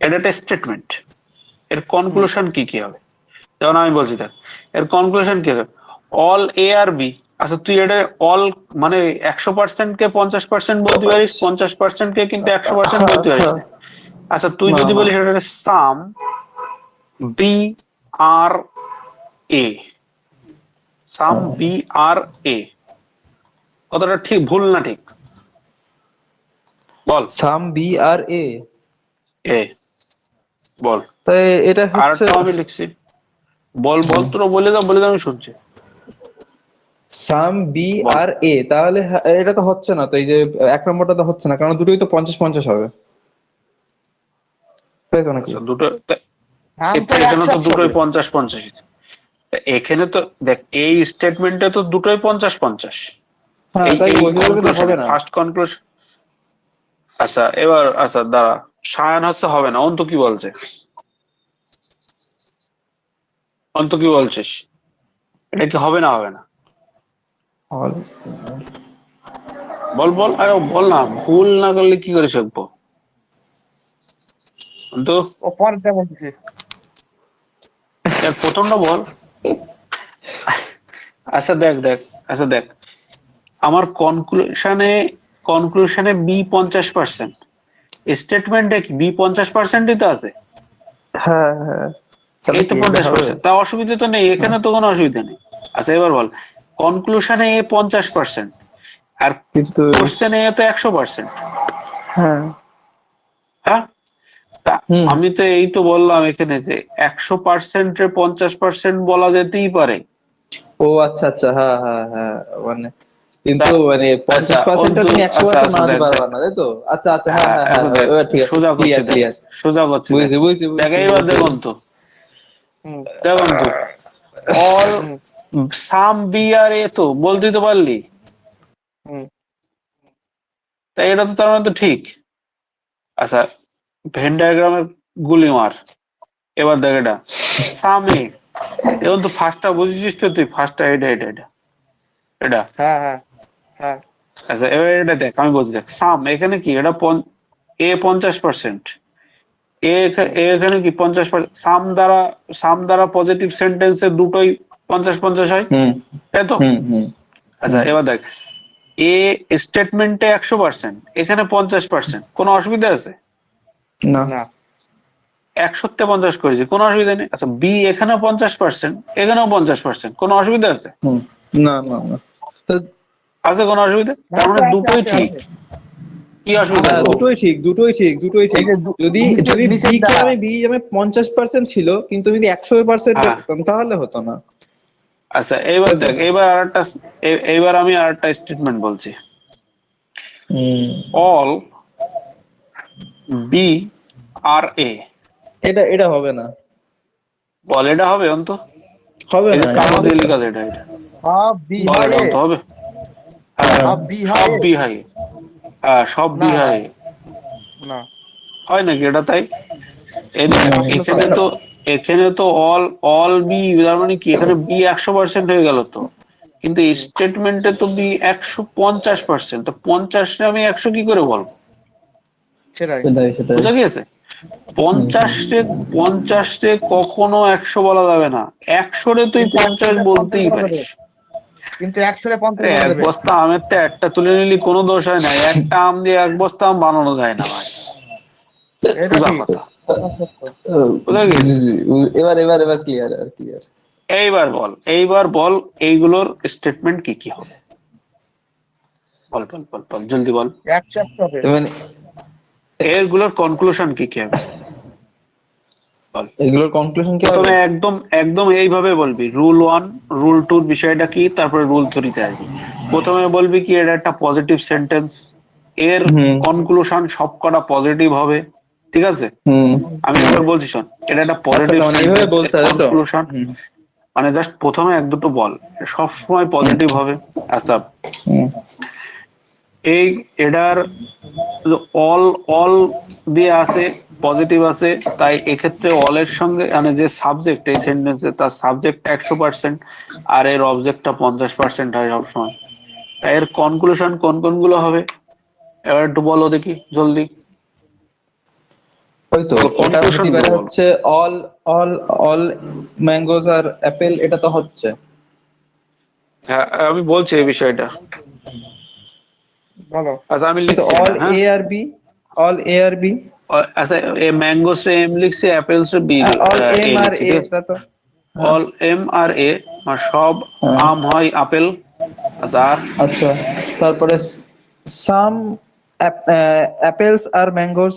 এটা একটা স্টেটমেন্ট, এর কনক্লুশন কি কি হবে? যেমন আমি বলছি, দেখ এর কনক্লুশন কি হবে, অল এ আর বি। আচ্ছা, তুই এটা অল মানে 100% কে 50% বলতে পারিস, 50% কে কিন্তু 100% বলতে পারিস না। আচ্ছা, তুই যদি বলিস এটা সাম বি আর এ, সাম বি আর এ, কথাটা ঠিক ভুল না ঠিক? বল। সাম বি আর এ, এ, বল। তাই এটা আর হচ্ছে একটা আমি লিখছি, বল বল, তোরা বলে দাও আমি শুনছি। সাম বি বল। আর এ, তাহলে এটা তো হচ্ছে না তো, এই যে এক নম্বরটা তো হচ্ছে না, কারণ দুটোই তো 50-50 হবে, তাই তো নাকি? আচ্ছা, দুটো এখানে তো দুটোই 50-50। এখানে তো দেখ, এই স্টেটমেন্টে তো দুটোই 50-50। হ্যাঁ, এই তাই এই বলছি, তাহলে তো কনক্লুশনে হবে না। First conclusion. আচ্ছা, এবার আচ্ছা দাঁড়া, সায়ান হচ্ছে হবে না, অন্ত কি বলছে? অন্ত কি বলছিস, এটা কি হবে না হবে না? বল বল, আরে বল না, ভুল না করলে কি করে শিখবো অন্ত? ও পরেরটা বলতেছি। দেখ প্রথমটা বল। আচ্ছা দেখ, আচ্ছা দেখ, আমার কনক্লুশনে বি 50%, স্টেটমেন্টে কি বি 50%ই তো আছে, হ্যাঁ হ্যাঁ, তাহলে এই তো কি এটা হবে? 50%, তা অসুবিধা তো নেই, এখানে তো কোনো অসুবিধা নেই। আচ্ছা, এবার বল কনক্লুশনে এ 50% আর কিন্তু কোশ্চেনে এ তো 100%। হ্যাঁ, হ্যাঁ, তা হুম। আমি তো এই তো বললাম এখানে যে 100%-এর 50% বলা যেতেই পারে। ও আচ্ছা আচ্ছা, হ্যাঁ হ্যাঁ হ্যাঁ, মানে তা কিন্তু মানে আচ্ছা 50%টা অন্তু, তুমি আচ্ছা 100% আচ্ছা বানাতে দেখ দেখ, পারবা না, তাই তো? আচ্ছা আচ্ছা, হ্যাঁ হ্যাঁ হ্যাঁ হ্যাঁ, এখন দেখ, এবার ঠিক আছে, সোজা করছি ক্লিয়ার দেখ, ক্লিয়ার। সোজা করছি দেখ, বুঝছি বুঝছি দেখ বুঝছি এইবার বুঝছি। দেখুন তো, হুম দেখুন তো অল হুম সাম বি আর এ তো বলতেই তো পারলি, হুম তাই এটা তো তার মানে তো ঠিক। আচ্ছা ভেন ডায়াগ্রামের গুলি মার, এবার দেখ এটা সাম এ, এখন তো ফার্স্টটা বুঝেছিস তো তুই, ফার্স্টটা এটা এটা এটা এটা। হ্যাঁ হ্যাঁ হ্যাঁ আচ্ছা এবার এটা দেখ, আমি বলছি দেখ সাম এখানে কি এটা এ 50%, হুম এখানে কি 50%, সাম দ্বারা পজিটিভ সেন্টেন্সে দুটোই 50-50 হয়, হুম তাই তো? হুম হুম আচ্ছা হুম। এবার দেখ এ স্টেটমেন্টে 100%, এখানে 50%, কোনো অসুবিধা আছে? না। না 100-তে 50 করেছি, কোনো অসুবিধা নেই। আচ্ছা বি এখানে 50%, এখানেও 50%, কোনো অসুবিধা আছে? হুম। না না না। তো আছে কোনো অসুবিধা? তার আছে মানে আছে দুটোই আছে ঠিক। আছে কি অসুবিধা হ্যাঁ, আছে? দুটোই ঠিক, দুটোই ঠিক, দুটোই এই ঠিক। যে যদি নিচের যদি নিচের দ্বারা 50% ছিল, কিন্তু যদি 100% হ্যাঁ করতাম তাহলে হতো না, আচ্ছা এইবার তাই তো? দেখ, এইবার আরেকটা, এইবার আমি আরেকটা স্টেটমেন্ট বলছি, হুম। অল বি আর এ, এটা এটা হবে না, বল এটা হবে অন্ত? হবে এই না যে এটা। কালো দিয়ে লেখা আছে এটা এটা, সব বি বল হয় এটা এ, অন্ত হবে? হ্যাঁ হ্যাঁ। সব বি হয় সব এ। বি হাই, হ্যাঁ সব না বি না হাই না হয় নাকি এটা? তাই এই দেখ কখনো এখানে চলে না তো, এখানে তো অল অল বি, তার মানে কি এখানে বি 100% হয়ে গেল তো, কিন্তু হুম, স্টেটমেন্টে তো বি 150%, তো 50 আমি 100 কি করে বলবো? সেটাই সেটাই সেটাই। বুঝা গিয়েছে? হুম হুম। 50-এ কখনো 100 বলা যাবে না, 100-রে তুই কিন্তু 50 একশোরে 50 বলতেই বলা যাবে, পারিস। কিন্তু 100-50 আরে বলা এক যাবে। বস্তা আমের তো একটা তুলে নিলি কোনো দোষ হয় না, একটা আম দিয়ে এক বস্তা আম বানানো যায় না ভাই, এটা সোজা ঠিক, কথা। কথা সত্য। জি বুঝা জি গিয়েছে? জি। এবার এবার এবার ক্লিয়ার, এবার ক্লিয়ার। এইবার বল এইগুলোর স্টেটমেন্ট কি কি হবে? বল বল বল বল জলদি বল, 100 হবে। মানে এগুলোর কনক্লুশন কি কি হবে? বল। এগুলোর কনক্লুশন কি হবে? প্রথমে একদম একদম এইভাবে বলবি, রুল 1, রুল 2 বিষয়টা কি, তারপরে রুল 3-তে আসবি। প্রথমে বলবি কি এটা একটা পজিটিভ সেন্টেন্স, এর হুম কনক্লুশন সবকটা পজিটিভ হবে, ঠিক আছে? হুম। আমি একবার বলছি শোন, এটা একটা আচ্ছা পজিটিভ আচ্ছা, মানে এইভাবে সেন্টেন্স, এর বলতে হবে তো? কনক্লুশন হুম মানে জাস্ট প্রথমে এক দুটো বল, সব সময় হুম পজিটিভ হবে। আচ্ছা হুম। এই এটার অল অল দিয়ে আছে, পজিটিভ আছে, তাই এক্ষেত্রে অলের সঙ্গে মানে যে সাবজেক্ট এই সেন্টেন্সে, তার সাবজেক্টটা 100% আর এর অবজেক্টটা 50% হয় সবসময়। তাই এর কনক্লুশন কোন কোনগুলো হবে এবার একটু বলো দেখি জলদি, ওই তো, এটা হতে কনক্লুশন পারে গুলো বলো। হচ্ছে অল অল অল ম্যাঙ্গোজ আর অ্যাপেল, এটা তো হচ্ছে। হ্যাঁ আমি বলছি এই বিষয়টা। বলো। আচ্ছা আমি তো লিখছি অল এটা, হ্যাঁ। এ are B, all A are B, আচ্ছা এ ম্যাঙ্গোস এ এম লিখছি, apples A B, all M A আর লিখছি, এ, ঠিক আছে? তা তো। হ্যাঁ অল এম আর এ, সব হ্যাঁ। আম হয় আপেল। আচ্ছা আর আচ্ছা, তারপরে সাম apples are mangoes,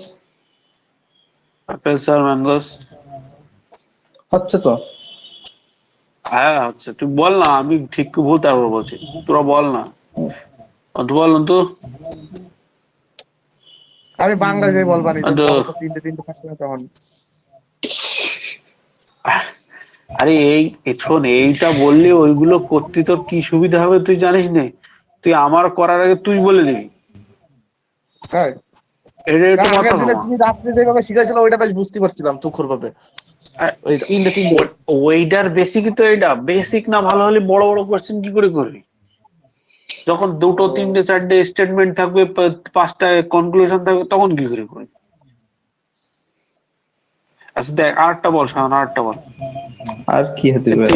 apples R mangoes, হচ্ছে তো? হ্যাঁ হচ্ছে, তুই বল না, আমি ঠিক কি ভুল তারপর বলছি, তোরা বল না, অন্তু বল অন্তু। আমি বাংলা যে বলবানি, যে অন্তু, বলো তো, তিনটে তিনটে থাকবে না তখন। আরে শোন এইটা বললে ওইগুলো করতে তোর কি সুবিধা হবে তুই জানিস না, তুই আমার করার আগে তুই বলে দিবি, তাই এটা একটু কারণ মাথা আগের দিনে ঘামা। তুমি রাত্রে যেভাবে শিখাইছিল ওইটা বেশ বুঝতে পারছিলাম তুখর ভাবে। আর ওই তিনটে তিনটে ওইটার বেসিকই তো এটা, বেসিক না ভালো হলে বড় বড় কোশ্চেন কি করে করবি? যখন দুটো ও, তিনটে চারটে স্টেটমেন্ট থাকবে, পাঁচটা কনক্লুশন থাকবে, তখন কি করে করবি? আচ্ছা দেখ আরেকটা বল, সামনে আরেকটা বল, আর কি হতে তুই পারে?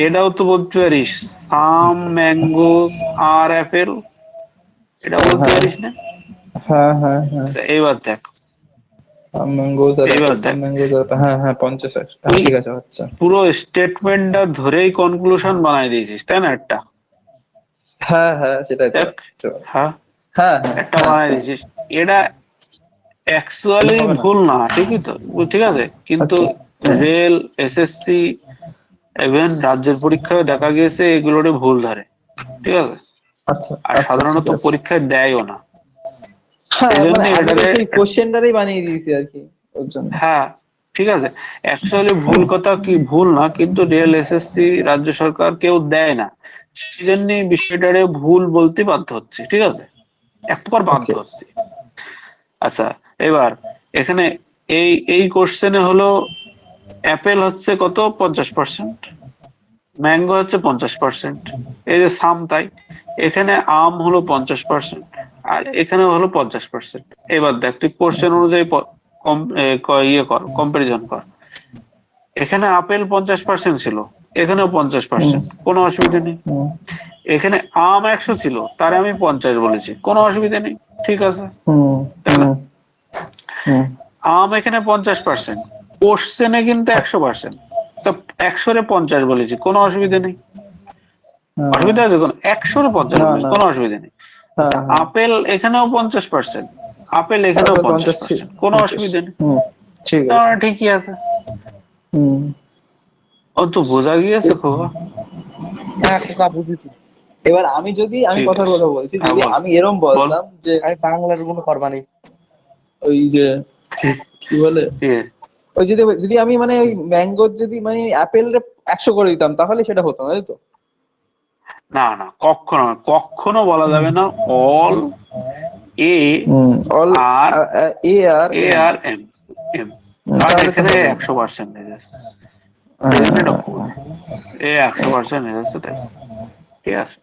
এটাও তো বলতে পারিস, সাম ম্যাঙ্গোস আর অ্যাপেল, এটা বলতে হ্যাঁ পারিস না? হ্যাঁ হ্যাঁ হ্যাঁ। আচ্ছা এইবার দেখ, ম্যাঙ্গোজ আর এইবার অ্যাপেল, দেখ ম্যাঙ্গোজ আর হ্যাঁ হ্যাঁ 50, হ্যাঁ তুই ঠিক আছে, আচ্ছা। পুরো স্টেটমেন্টটা ধরেই কনক্লুশন বানাই দিয়েছিস তাই না একটা? হ্যাঁ হ্যাঁ, সেটাই তো। দেখ, হ্যাঁ হ্যাঁ হ্যাঁ একটা হ্যাঁ। বানাই দিয়েছিস, এটা অ্যাকচুয়ালি হবে না। ভুল না, ঠিকই তো, ঠিক আছে, কিন্তু আচ্ছা। রেল, এসএসসি, ইভেন রাজ্যের পরীক্ষায় দেখা গিয়েছে এগুলোরে ভুল ধরে, ঠিক আছে, আচ্ছা আর আচ্ছা ঠিক সাধারণত আছে। পরীক্ষায় দেয়ও না। হ্যাঁ এই জন্য মানে আমি তো এটারে, সেই কোশ্চেনটারই বানিয়ে দিয়েছি আর কি ওর জন্য। হ্যাঁ ঠিক আছে, অ্যাকচুয়ালি ভুল কথা কি ভুল না, কিন্তু রেল, এসএসসি, রাজ্য সরকার কেউ দেয় না, সেজন্য বিষয়টারে ভুল বলতে বাধ্য হচ্ছে, ঠিক আছে, এক প্রকার বাধ্য ওকে। হচ্ছে। আচ্ছা, এবার এখানে এই এই কোশ্চেনে হলো অ্যাপেল হচ্ছে কত 50%, ম্যাঙ্গো হচ্ছে 50%, এই যে সাম তাই, এখানে আম হলো 50% আর এখানে হলো 50%। এবার দেখ তুই কোশ্চেন অনুযায়ী ইয়ে কর, কম্পারিজন কর। এখানে আপেল 50% ছিল, এখানেও 50%, কোনো অসুবিধা নেই। হুম এখানে আম 100 ছিল, তারে আমি 50 বলেছি, কোনো অসুবিধা নেই, ঠিক আছে, হুম তাই না? হুম হুম। আম এখানে 50%, কোশ্চেনে কিন্তু 100%, তো 100-রে 50 বলেছি, কোনো অসুবিধা নেই। অসুবিধা আছে কোনো? 100-রে 50 না বলেছি, না। কোনো অসুবিধা নেই। হ্যাঁ আচ্ছা, হ্যাঁ। আপেল এখানেও 50%, আপেল এখানেও আপেল 50 50%, কোনো অসুবিধা নেই, হুম ঠিক আছে। তাহলে ঠিকই আছে। হুম। ও তো বোঝা গিয়েছে খোকা। হ্যাঁ খোকা বুঝেছি। এবার আমি ঠিক কথার আছে, কথা বলছি, হ্যাঁ যদি বল, আমি এরম বল, বলতাম যে আমি বাংলার কোনো করবা নেই। ওই যে কি বলে, ঠিক আছে। ওই যদি যদি আমি মানে ওই ম্যাঙ্গোর যদি মানে অ্যাপেল 100 করে দিতাম তাহলে সেটা হতো না, তাই তো? না না, কখনো না, কখনো বলা যাবে না all A all are A are A M. Are M, M, কারণ তাহলে তো এখানে হবে না। 100% আছে, সেই জন্য এটা ভুল, এ 100% আছে তাই, ঠিক আছে।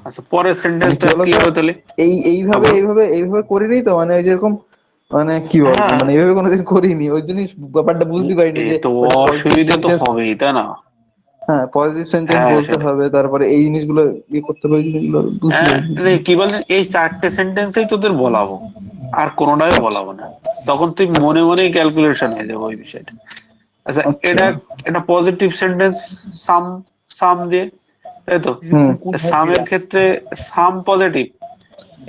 আচ্ছা, পরের মানে কি সেন্টেন্সটা কি বলতো, হবে তাহলে? হ্যাঁ এইভাবে বল। এইভাবে এইভাবে করিনি তো, মানে ওই যেরকম মানে কি বলবো, হ্যাঁ, মানে এইভাবে কোনোদিন করিনি, ওই জন্যই ব্যাপারটা বুঝতে পারিনি এ যে তো ওটা পজিটিভ অসুবিধে তো সেন্টেন্স। হবেই, তাই না? হ্যাঁ পজিটিভ সেন্টেন্স হ্যাঁ বলতে সেটাই। হবে, তারপরে এই জিনিসগুলো ইয়ে করতে হবে, এই জিনিসগুলো বুঝতে হ্যাঁ, পারিনি। মানে কি বলেন, এই 4টে সেন্টেন্সেই তোদের বলাবো, আর কোনোটাই আচ্ছা বলাবো না, তখন তুই আচ্ছা মনে আচ্ছা মনেই ক্যালকুলেশন হয়ে যাবে ওই বিষয়টা। আচ্ছা, আচ্ছা। এটা এটা পজিটিভ সেন্টেন্স, সাম, সাম দিয়ে, তাই তো? হুম কোন সামের ক্ষেত্রে সাম পজিটিভ,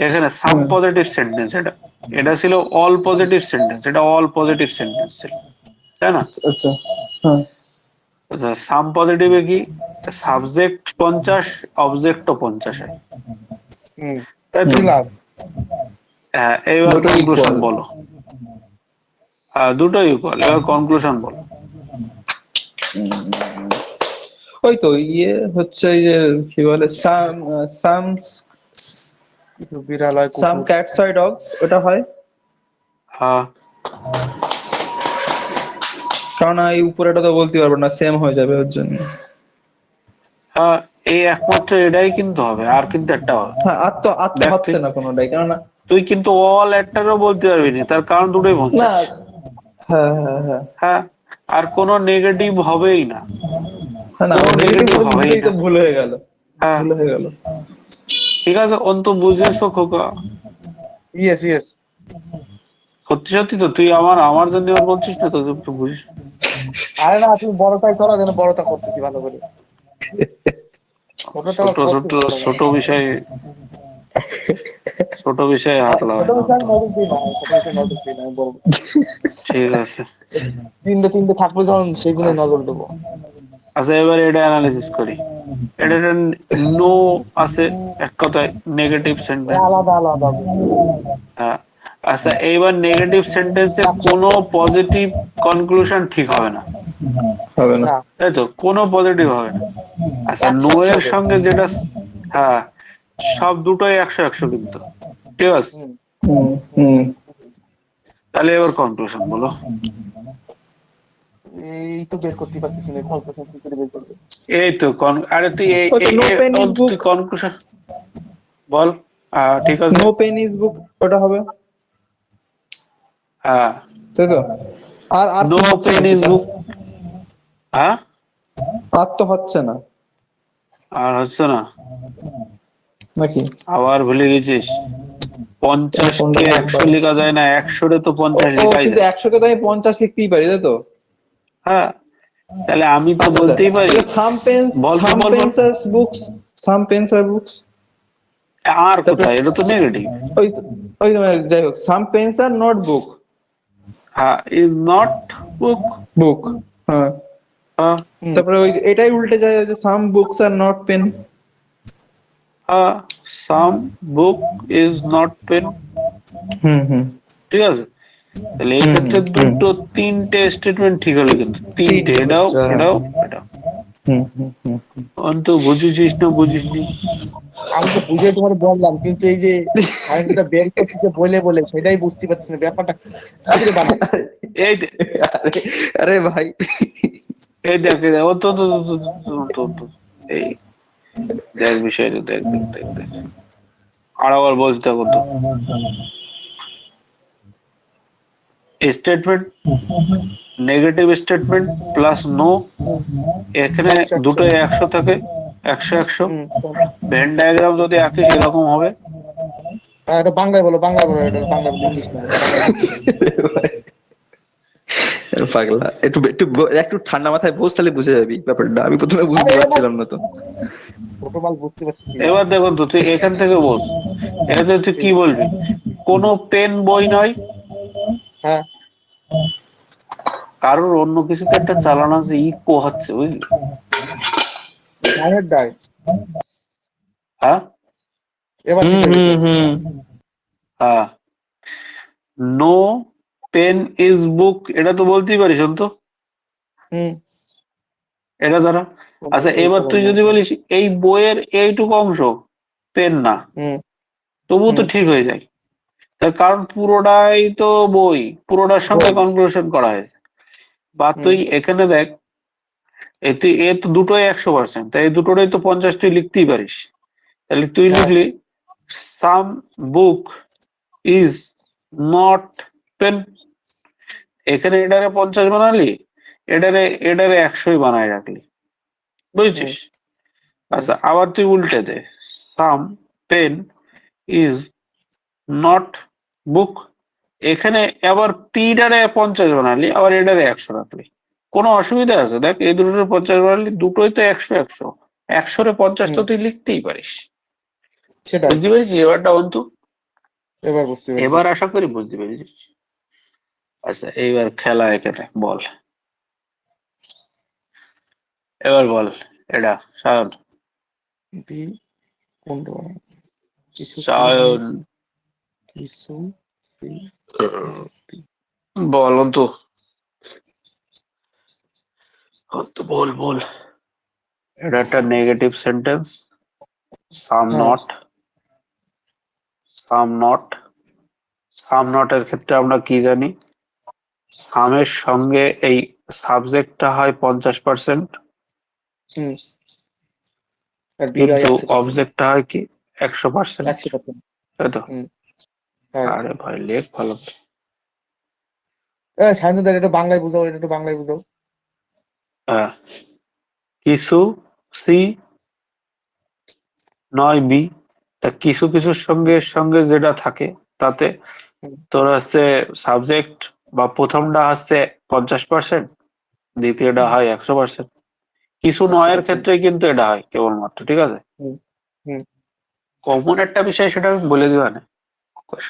এখানে সাম হুম পজিটিভ সেন্টেন্স, এটা এটা ছিল অল পজিটিভ সেন্টেন্স, এটা অল পজিটিভ সেন্টেন্স ছিল, তাই না? আচ্ছা আচ্ছা। হ্যাঁ সাম পজিটিভে কি সাবজেক্ট 50, অবজেক্টও 50 হয়, হুম তাই তো? হুম। দিলাম। এইবার দুটো কনক্লুশন ইকুয়াল। বলো। দুটো ইকুয়াল, এবার কনক্লুশন বলো। ওই তো ইয়ে হচ্ছে, এই যে কি বলে, সাম কিছু বিড়াল হয় সাম কুকুর। ক্যাটস হয় ডগস, ওটা হয়। হ্যাঁ, কারণ এই উপরেটা তো বলতে পারবো না, সেম হয়ে যাবে ওর জন্য। হ্যাঁ, এই একমাত্র এটাই কিন্তু হবে, আর কিন্তু একটা হবে। হ্যাঁ আর তো দেখ হচ্ছে তুই, না কোনোটাই, কেননা তুই কিন্তু অল একটারও বলতে পারবি না, তার কারণ দুটোই না। 50। হ্যাঁ হ্যাঁ হ্যাঁ। হ্যাঁ, আর কোনো নেগেটিভ হবেই না, না কোনো নেগেটিভ নেগেটিভ পজিটিভ হবেই দিলেই তো না। ভুল হয়ে গেল। হ্যাঁ, ভুল হয়ে গেল। ঠিক আছে, অন্তু বুঝিস খোকা, ইয়েস ইয়েস। সত্যি সত্যি তো তুই আমার আমার জন্য আর বলছিস না তো, তুই বুঝিস। আরে না তুমি বড়টাই করো, যেন বড়টা করতেছি ভালো করে। ছোটটা ছোট ছোট করতেছি ভালো করে। ছোট বিষয়ে, ছোট বিষয়ে হাত ছোট লাগাই না বিষয় আমি অন্তু। নজর দিই না, ছোট বিষয় নজর দিই না, আমি বলবো। ঠিক আছে। তিনটে তিনটে থাকবে যখন সেগুলো আচ্ছা, নজর দেবো। আচ্ছা, এবার এটা অ্যানালিসিস করি। এটা নো আছে, এক কথায় নেগেটিভ সেন্টেন্স। আলাদা আলাদা বুঝতে পারছি। হ্যাঁ, আচ্ছা, এইবার নেগেটিভ সেন্টেন্সে কোনো পজিটিভ কনক্লুশন ঠিক হবে না, হবে না। না তাই তো, কোনো পজিটিভ হবে না। আচ্ছা, নো 100 এর হবে। সঙ্গে যেটা, হ্যাঁ, সব দুটোই 100-100 কিন্তু, ঠিক আছে। হুম হুম হুম। তাহলে এবার কনক্লুশন বলো। এই তো বের করতে পারতেছি না, গল্প কি করে বের করবে। এই তো আরে তুই ওই তো নো পেন ইজ অন্তু বুক। তুই কনক্লুশন বল। ঠিক আছে। নো পেন ইজ বুক, ওটা হবে, হ্যাঁ, তাই তো? আর নো কি হচ্ছে পেন নাকি ইজ তার? বুক। হ্যাঁ, আর তো হচ্ছে না আর হচ্ছে না, নাকি? আবার ভুলে গেছিস। কেন, 50 কোনটা কে ভুল 100 বল? লেখা যায় না, 100-রে তো 50 ও লেখাই কিন্তু যায়। 100 কে তো আমি 50 লিখতেই পারি, তাই তো? হ্যাঁ, তাহলে আমি তো আচ্ছা আচ্ছা, বলতেই পারি। তাহলে বল তুই, সাম বল বল। পেন্স আর বুকস, সাম পেন্স আর বুকস। আর তারপরে কোথায়, এটা তো নেগেটিভ। ওই তো, ওই তো মানে যাই হোক, সাম পেন্স আর নোট বুক, হ্যাঁ, ইজ নট বুক। বুক। হ্যাঁ, তারপরে ওই এটাই উল্টে যায়, ওই যে some books are not pen. Some book is not pen. হুম হুম ঠিক আছে, তাহলে এই হুম ক্ষেত্রে হুম তিনটে স্টেটমেন্ট ঠিক হলো, কিন্তু তিনটে, তিনটে এটাও হচ্ছে, হ্যাঁ। এটাও এটাও। হুম হুম হুম হুম। অন্তু বুঝেছিস না বুঝিসনি? আমি তো বুঝে তোমার বললাম, কিন্তু এই যে সায়েন্সটা বের করতে বলে বলে সেটাই বুঝতে পারছি না ব্যাপারটা কি করে বানাবো। এই দে- আরে আরে ভাই, এই দেখ, এই দেখ, ও তো এই দেখ বিষয়টা, দেখ দেখ দেখ দেখ, আর আবার বলতে থাকো তো। Statement, negative statement plus no, এখানে 100 100। দুটোই 100 থাকে, 100 100। হুম। ভেন ডায়াগ্রাম যদি আঁকিস এরকম হবে। এটা বাংলায় বলো, বাংলায় বলো, এটা বাংলায় বলো, ইংলিশ না, এটা বাংলায় বলতে হবে। পাগলা, একটু একটু একটু ঠান্ডা মাথায় বস, তাহলে বুঝে যাবি ব্যাপারটা। আমি প্রথমে বুঝতে আরে এবার পারছিলাম না তো। ছোট মাল বুঝতে পারছি। এবার দেখুন তো, তুই এখান থেকে বস, এখানে তুই কি বলবি? কোনো পেন বই নয়, হ্যাঁ, কারোর অন্য কিছুতে একটা চালানো আছে, ইকো হচ্ছে, বুঝলি? গানের ডাক। হ্যাঁ এবার ঠিক হুম হয়ে গেছে। হুম হুম হ্যাঁ, নো পেন ইজ বুক, এটা তো বলতেই পারিস তো, হুম। এটা দ্বারা। আচ্ছা, এবার তুই যদি বলিস এই বইয়ের এইটুকু অংশ পেন না, হুম তবুও তো হুম। ঠিক হয়ে যায়। তার কারণ পুরোটাই তো বই, পুরোটার সঙ্গে বই। কনক্লুশন করা হয়েছে। বা হুম তুই এখানে দেখ, এ তো দুটোই 100%, তাই এই দুটোটাই তো 50 তুই লিখতেই পারিস। তাহলে তুই হ্যাঁ। লিখলি সাম বুক ইজ নট পেন, এখানে এটারে 50 বানালি, এটারে 100ই বানায় রাখলি, হুম বুঝছিস? হুম। আচ্ছা, আবার তুই উল্টে দে, সাম পেন ইজ নট বুক, এখানে আবার পিটারে 50 বানালি, আবার এটারে 100 রাখলি, কোনো অসুবিধা আছে? দেখ, এই দুটোরে 50 বানালি, দুটোই তো 100 100, 100-রে 50 তো হুম। তুই লিখতেই পারিস। সেটাই। বুঝতে পেরেছিস এবারটা অন্তু? এবার বুঝতে পেরেছি। এবার আশা করি বুঝতে পেরেছিস। আচ্ছা, এইবার খেলা এখানে বল, এবার বল, এটা সায়ন, বি কোনটা বানাবো? কিছু সি নয়, সায়ন কিছু সি নয়, বি। বল অন্তু, অন্তু বল বল। এটা একটা নেগেটিভ সেন্টেন্স, সাম হ্যাঁ। Not, some not, some not এর ক্ষেত্রে আমরা কি জানি? সামের সঙ্গে এই সাবজেক্টটা হয় 50%, হুম। আর বি হয় কিন্তু 100%। অবজেক্টটা হয় কি 100%, 100%। তাই তো? হুম। হ্যাঁ। আরে ভাই, লেখ ভালো করে। সায়ন্তন, এটা বাংলায় বুঝাও, এটা একটু বাংলায় বুঝাও। হ্যাঁ, কিছু সি নয় বি, তা কিছু কিছুর সঙ্গে এর সঙ্গে যেটা থাকে তাতে হুম। তোর হচ্ছে সাবজেক্ট বা প্রথমটা হচ্ছে 50%, দ্বিতীয়টা হুম। হয় 100%। কিছু নয়ের 100%। ক্ষেত্রে কিন্তু এটা হয় কেবলমাত্র, ঠিক আছে? হুম হুম। কমন একটা বিষয়, সেটা আমি বলে দিবা না।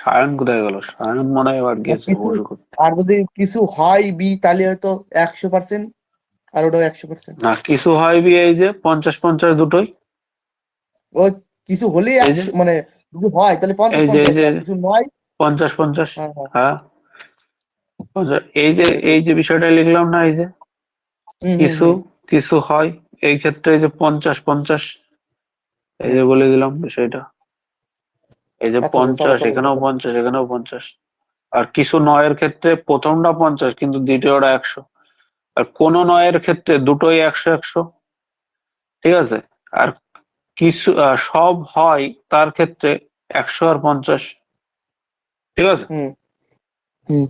সায়ন কোথায় গেল? সায়ন মনে হয় এবার আর গেছে কিছু, বসু করতে। আর যদি কিছু হয় বি তাহলে হয়তো 100%, আর ওটাও 100%। না, কিছু হয় বি, এই যে 50-50 দুটোই, ও, কিছু হলেই এই যে 100, মানে যদি হয় তাহলে পঞ্চাশ এই যে এই পঞ্চাশ যে আর কিছু নয়। 50-50। হ্যাঁ হ্যাঁ। হ্যাঁ, এই যে বুঝতে এই পেরেছি। যে বিষয়টা লিখলাম না, এই যে হুম হুম কিছু হুম। কিছু হয়, এই ক্ষেত্রে এই যে 50-50, এই হুম। যে বলে দিলাম বিষয়টা, এই যে আচ্ছা আচ্ছা, চলো 50, চলো এখানেও চলো। 50, এখানেও 50। আর কিছু নয়ের ক্ষেত্রে প্রথমটা 50 কিন্তু দ্বিতীয়টা 100। আর কোন নয়ের ক্ষেত্রে দুটোই 100-100, ঠিক আছে? আর কিছু সব হয় তার ক্ষেত্রে 100 আর 50, ঠিক আছে? হুম হুম।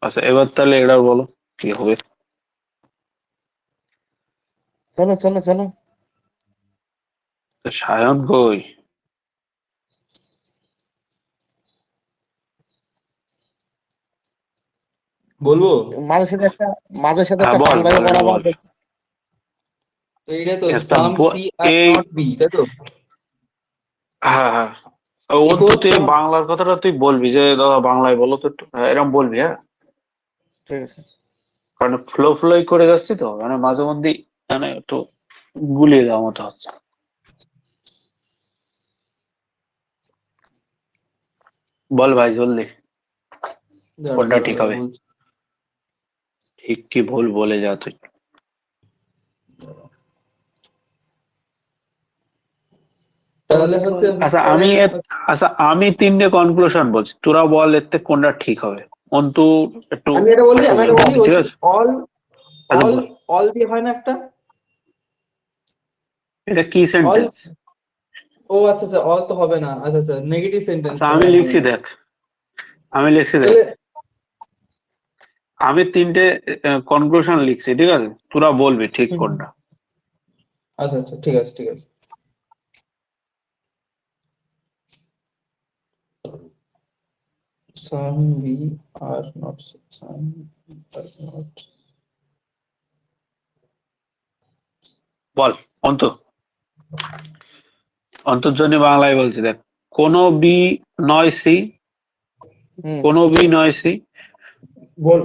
আচ্ছা, এবার তাহলে এটা বলো কি হবে? চলো চলো চলো। সায়ন কই? বলবো? মাঝে সাথে একটা, মাঝে সাথে হ্যাঁ একটা বল বাংলায় বল, এটা করাবা। বল। তো এইটা তো একটা সাম সি আর এই, নট বি, তাই তো? হ্যাঁ হ্যাঁ, অন্তু Echo তুই হচ্ছে বাংলার কথাটা তুই বলবি যে দাদা বাংলায় বলো তো একটু, হ্যাঁ, এরকম বলবি, হ্যাঁ, ঠিক আছে। কারণ ফ্লোই করে যাচ্ছি তো, মানে মাঝে মধ্যেই মানে একটু গুলিয়ে দেওয়ার মতো হচ্ছে। বল ভাই জলদি, কোনটা ঠিক হবে? বলছি। ঠিক কি ভুল বলে যা তুই। তাহলে হচ্ছে আচ্ছা পরে আচ্ছা আমি তিনটে কনক্লুশন বলছি, তোরা বল এতে কোনটা ঠিক হবে। অন্তু একটু আমি এটা বলি, ফাঁসে বলে দিচ্ছি, ঠিক বলছি আছে? অল আচ্ছা অল বল, অল দিয়ে হয় না একটা এটা কি অল। সেন্টেন্স? ও আচ্ছা আচ্ছা, অল তো হবে না। আচ্ছা আচ্ছা, নেগেটিভ সেন্টেন্স আচ্ছা আমি হবে লিখছি না। দেখ, আমি লিখছি দেখ, তাহলে আমি তিনটে কনক্লুশন লিখছি, ঠিক আছে? তোরা বলবি ঠিক হুম, কোনটা। আচ্ছা আচ্ছা, ঠিক আছে ঠিক আছে। Some we are not, some we are not. বল অন্তু, অন্তর জন্য বাংলায় বলছি দেখ, কোনো বি নয় সি, হুম। কোনো বি নয় সি, বল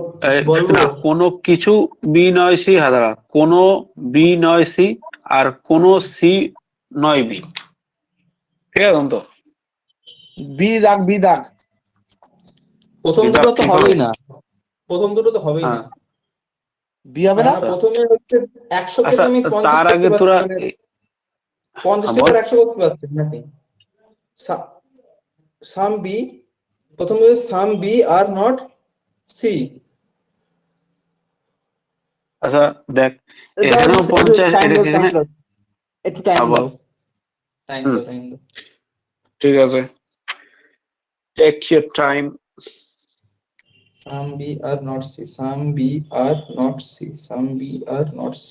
বলবো। না কোনো কিছু বি নয় সি, হাজারা কোনো বি নয় সি আর কোনো সি নয় বি, ঠিক আছে অন্ত? বি দাগ, বি দাগ। প্রথম বিভাগ দুটো তো ঠিক হবেই হবে, না, প্রথম দুটো তো হবেই না। হ্যাঁ। বি হবে না। কেননা প্রথমে হচ্ছে 100 কে আচ্ছা তো আমি 50 তার করতে আগে পারছি, তোরা মানে 50 কে তো বল, 100 করতে পারছি নাকি। সাম বি, প্রথম হচ্ছে some B are not C. আচ্ছা দেখ এখানেও 50, টাইম এটা দাও, টাইম এখানে, দাও, একটু টাইম বল, দাও, টাইম হুম, দাও, টাইম দাও। ঠিক আছে, take your time. Some B are not C, some B are not C, some B are not C.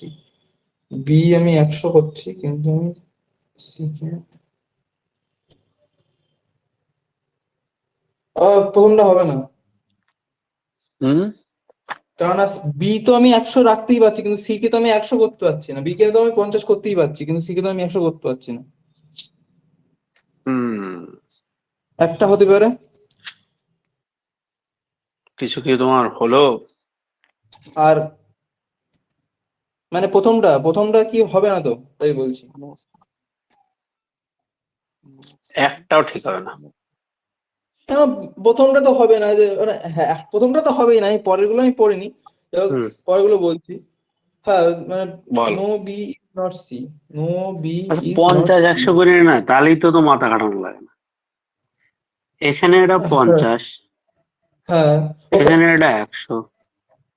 B আমি 100 করছি কিন্তু আমি C কে প্রথমটা হবে না, হুম, কারণ বি তো আমি 100 রাখতেই পারছি কিন্তু সি কে তো আমি 100 করতে পারছি না। বি কে তো আমি 50 করতেই পারছি কিন্তু সি কে তো আমি 100 করতে পারছি না। হুম, একটা হতে পারে। কিছু কি তোমার হলো? আর মানে প্রথমটা কি হবে না তো, তাই বলছি। একটাও ঠিক হবে না। কেন প্রথমটা তো হবে না, যে মানে হ্যাঁ প্রথমটা তো হবেই না, আমি পরেরগুলো আমি পড়িনি, হুম, পরেরগুলো বলছি। হ্যাঁ মানে বল। No B is not C, no B আচ্ছা ইজ নট 50 সি। 100 করে না, তাহলেই তো মাথা খাটানো লাগে না। এখানে এটা হ্যাঁ 50, হ্যাঁ এখানে এটা 100,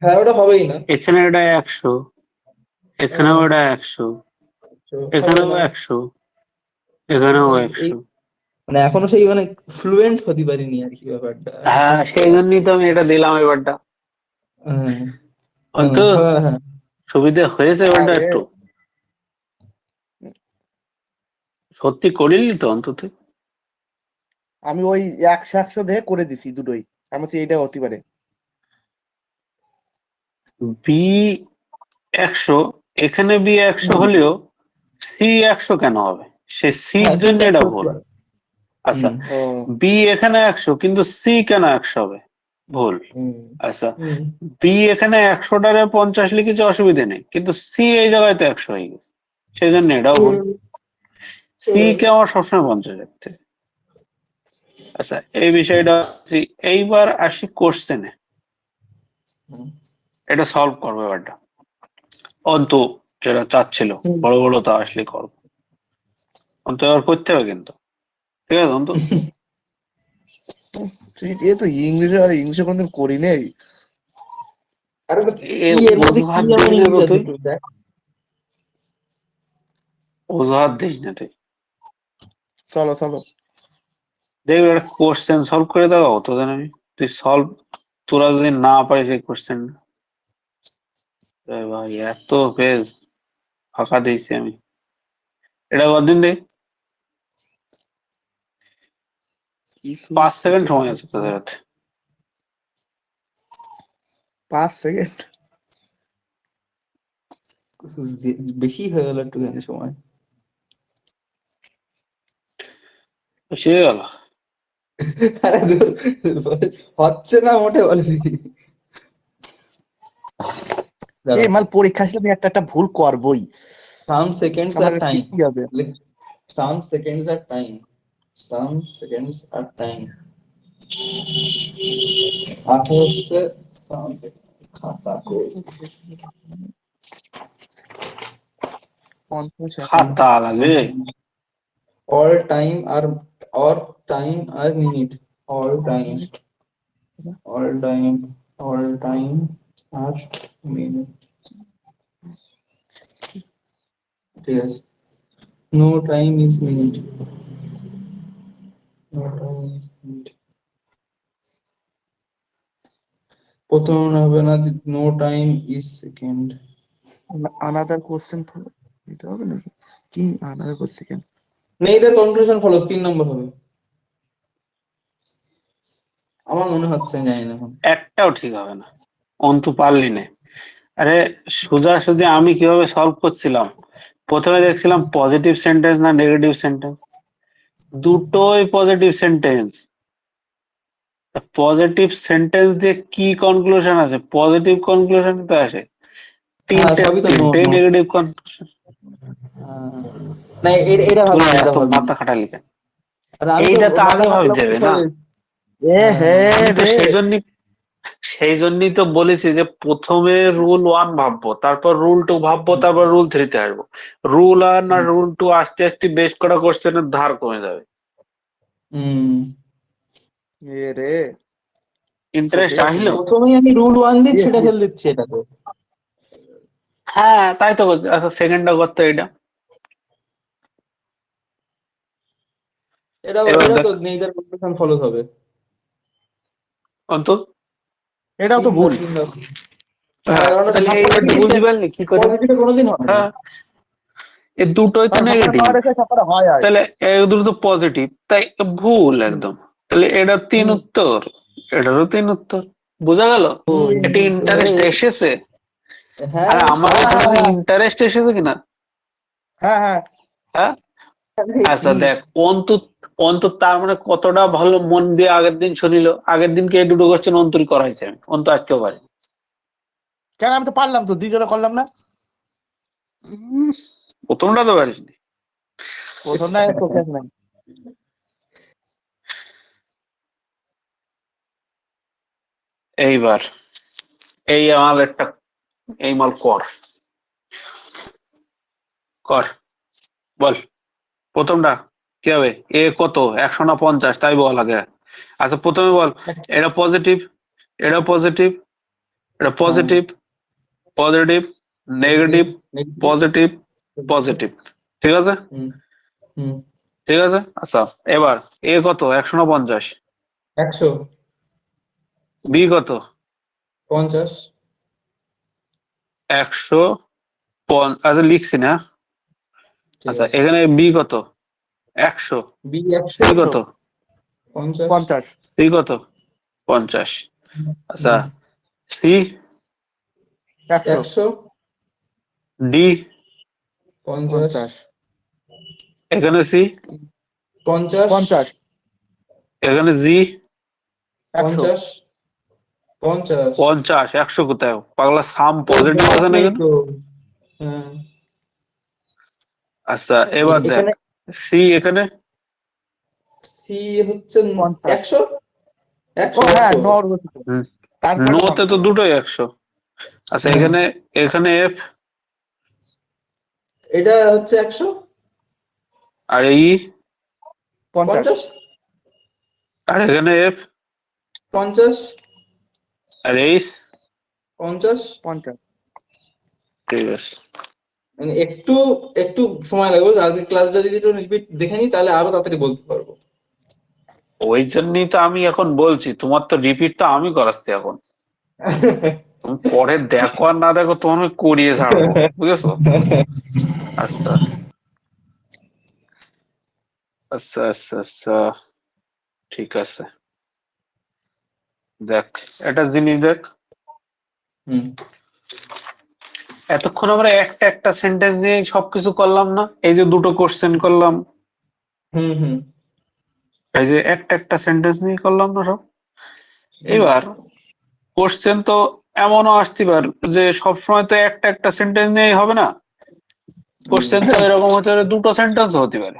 হ্যাঁ, ওটা হবেই না। এখানে এটা 100, এখানেও আহ, এটা 100, তো হবে এখানেও না। 100, এখানেও এই 100। মানে এখনো সেই মানে ফ্লুয়েন্ট হতে পারিনি আর কি ব্যাপারটা, হ্যাঁ আস্তে সেই আস্তে। জন্যই তো আমি এটা দিলাম এবারটা। হ্যাঁ অন্তু হ্যাঁ হ্যাঁ। সুবিধা হয়েছে এবারটা আরে একটু, সত্যি করিলি তো অন্তত? আমি ওই 100 দিয়ে করে দিছি দুটোই। আমার এইটা হতে পারে। বি 100, এখানে বি 100 হুম, হলেও সি 100 কেন হবে? সে সির হ্যাঁ জন্য সেটা এটা করতে ভুল। পারে। আচ্ছা হুম ও। বি এখানে 100 কিন্তু সি কেন 100 হবে? ভুল। হুম আচ্ছা হুম বি এখানে 100টারে 50 লিখেছে, অসুবিধা নেই, কিন্তু সি এই জায়গায় তো 100 হয়ে গেছে, সেই জন্য এটাও ভুল। হুম, সি কে আমার সবসময় 50 রাখতে হবে। আচ্ছা এই বিষয়টা এইবার আসি কোশ্চেনে, হুম, এটা সলভ করবে এবারটা অন্তু, যেটা চাচ্ছিল হুম। বড় বড় তা আসলে করবো, অন্তু এবার করতে হবে কিন্তু, ঠিক আছে অন্তু? এ তো ইংলিশে, আর ইংলিশে কোনদিন করি নেই। আরে এ কি এর মধ্যে কি অজুহাত দিস এমন না ইংলিশ তো আছে তুই, একটু দেখ। অজুহাত দিস না তুই। চলো চলো। দেখবি একটা কোশ্চেন সলভ করে দেওয়া তোদের আমি, তুই সলভ, তোরা যদি না পারিস এই কোশ্চেন, ভাই এত পেজ ফাঁকা দিয়েছি আমি। এটা কদিন দে, 5 সেকেন্ড সময় আছে তোদের হাতে। 5 সেকেন্ড। বেশি হয়ে গেল একটুখানি সময়। বেশি হয়ে গেল? আরে হচ্ছে না মোটে বলবি। এই মাল পরীক্ষা আসলে আমি একটা ভুল করবই। Some seconds আমার are কি time. কি হবে? Like, some seconds are time. Some seconds are time. আশা হচ্ছে some seconds খাতা কই। 50 সেকেন্ড। খাতা লাগে। All time are or time are minute. All time. All time. All time are minute. ঠিক আছে। No time is minute. No time is minute. প্রথম হবে না, no time is second. Another question এটা হবে নাকি? কি another question? Neither conclusion follows, 3 নম্বর হবে আমার মনে হচ্ছে, আমি জানি না এখন। একটাও ঠিক হবে না, অন্তু পারলি না। আরে সোজাসুজি আমি কিভাবে সলভ করছিলাম, প্রথমে দেখছিলাম পজিটিভ সেন্টেন্স না নেগেটিভ সেন্টেন্স, দুটোই পজিটিভ সেন্টেন্স। পজিটিভ সেন্টেন্স দিয়ে কি কনক্লুশন আছে, পজিটিভ কনক্লুশন তো আসে, হ্যাঁ, সবই তো no, তিনটে no. Negative conclusion. না, এটা ভাবি না, এটা এত ভাবি না। মাথা খাটালি কেন? আরে আমি এইটা তো মাথা আগে খাটালাম ভাবতে হবে তো। না? এ হে আমি তো রে, সেই জন্যই তো বলেছি যে প্রথমে রুল 1 ভাববো, তারপর রুল 2 ভাববো, তারপর রুল 3 তে আসবো। রুল 1 আর রুল 2 আস্তে আস্তে বেশ করা কোশ্চেনের ধার কমে যাবে, এ রে ইন্টারেস্ট সত্যি আসলেও। প্রথমেই আমি রুল 1 দিয়ে ছেড়ে ফেল দিচ্ছি এটা তো। হ্যাঁ তাই তো বলছি। আচ্ছা সেকেন্ডটা করতে এটা, এটাও এবার এটা দেখ তো নেইদার কনক্লুশন ফলো হবে। অন্তু। এটাও তো ভুল। হ্যাঁ, কারণ তাহলে এইবার বুঝতে পারলি কি করে? পজিটিভ কোনোদিন হবে না। হ্যাঁ এই দুটোই তো কারণ সবকটা নেগেটিভ, পাওয়ার রেখে সবকটা হয় আর তাহলে এই দুটো তো পজিটিভ, তাই ভুল একদম। তাহলে এটা 3 উত্তর, এটারও 3 উত্তর। বোঝা গেল? এটা ইন্টারেস্ট এসেছে। হ্যাঁ, আরে আমার এখানে ইন্টারেস্ট এসেছে কিনা? হ্যাঁ হ্যাঁ হ্যাঁ আচ্ছা দেখ, অন্তু অন্তু তার মানে কতটা ভালো মন দিয়ে আগের দিন শুনিল, আগের দিনকে এই দুটো কোশ্চেন অন্তরই করাইছে, আমি অন্তু আসতেও পারে। কেন আমি তো পারলাম তো, দ্বিতীয়টা করলাম না? প্রথমটা তো পারিসনি। প্রথমটা তো শেষ নাই। এইবার এই আমার একটা, এই মাল কর কর, বল প্রথমটা কি হবে? এ কত, 100 না 50 তাই বল আগে। আচ্ছা প্রথমে বল, এটা পজিটিভ, এটা পজিটিভ, এটা positive, positive, negative, positive, positive. ঠিক আছে, ঠিক আছে। আচ্ছা এবার এ কত, 100 না 50? 100, বি কত? 50, 100, আচ্ছা লিখছি না। ঠিক আচ্ছা আছে। এখানে বি কত? 100। বি সি 100, কত? 50, 50 সি কত? 50। আচ্ছা সি 100 100, ডি 50, এখানে সি 50, 50 এখানে জি 100 50, 50। 50। 100 কোথায় পাগলা, সাম পজিটিভ আছে না এখানে? হ্যাঁ, আচ্ছা এবার দেখ এখানে সি, এখানে সি হচ্ছে 50 100, ও হ্যাঁ 100। নর তারপরে নোতে তো দুটোই 100। আচ্ছা এখানে, এখানে এফ এটা হচ্ছে 100, আর ই 50 আর এখানে এফ 50, আর এইচ 50। 50 ঠিক আছে। মানে একটু একটু সময় লাগবে, আজকে ক্লাস যদি একটু রিপিট দেখে নিই তাহলে আরো তাড়াতাড়ি বলতে পারবো। ওই জন্যই তো আমি এখন বলছি, তোমার তো রিপিট তো আমি করাচ্ছি এখন, তুমি পরে দেখো আর না দেখো তোমার আমি করিয়ে ছাড়বো, বুঝেছো? আচ্ছা আচ্ছা আচ্ছা আচ্ছা ঠিক আছে। দেখ একটা জিনিস দেখ, হুম এতক্ষণ আমরা একটা একটা সেন্টেন্স দিয়ে সবকিছু করলাম না? এই যে দুটো কোশ্চেন করলাম, হুম হুম এই যে একটা একটা সেন্টেন্স নিয়ে করলাম না সব। এবার কোশ্চেন তো এমনও আসতে পারে যে সবসময় তো একটা একটা সেন্টেন্স নিয়েই হবে না। কোশ্চেন তো এরকম হতে পারে, দুটো সেন্টেন্স হতে পারে,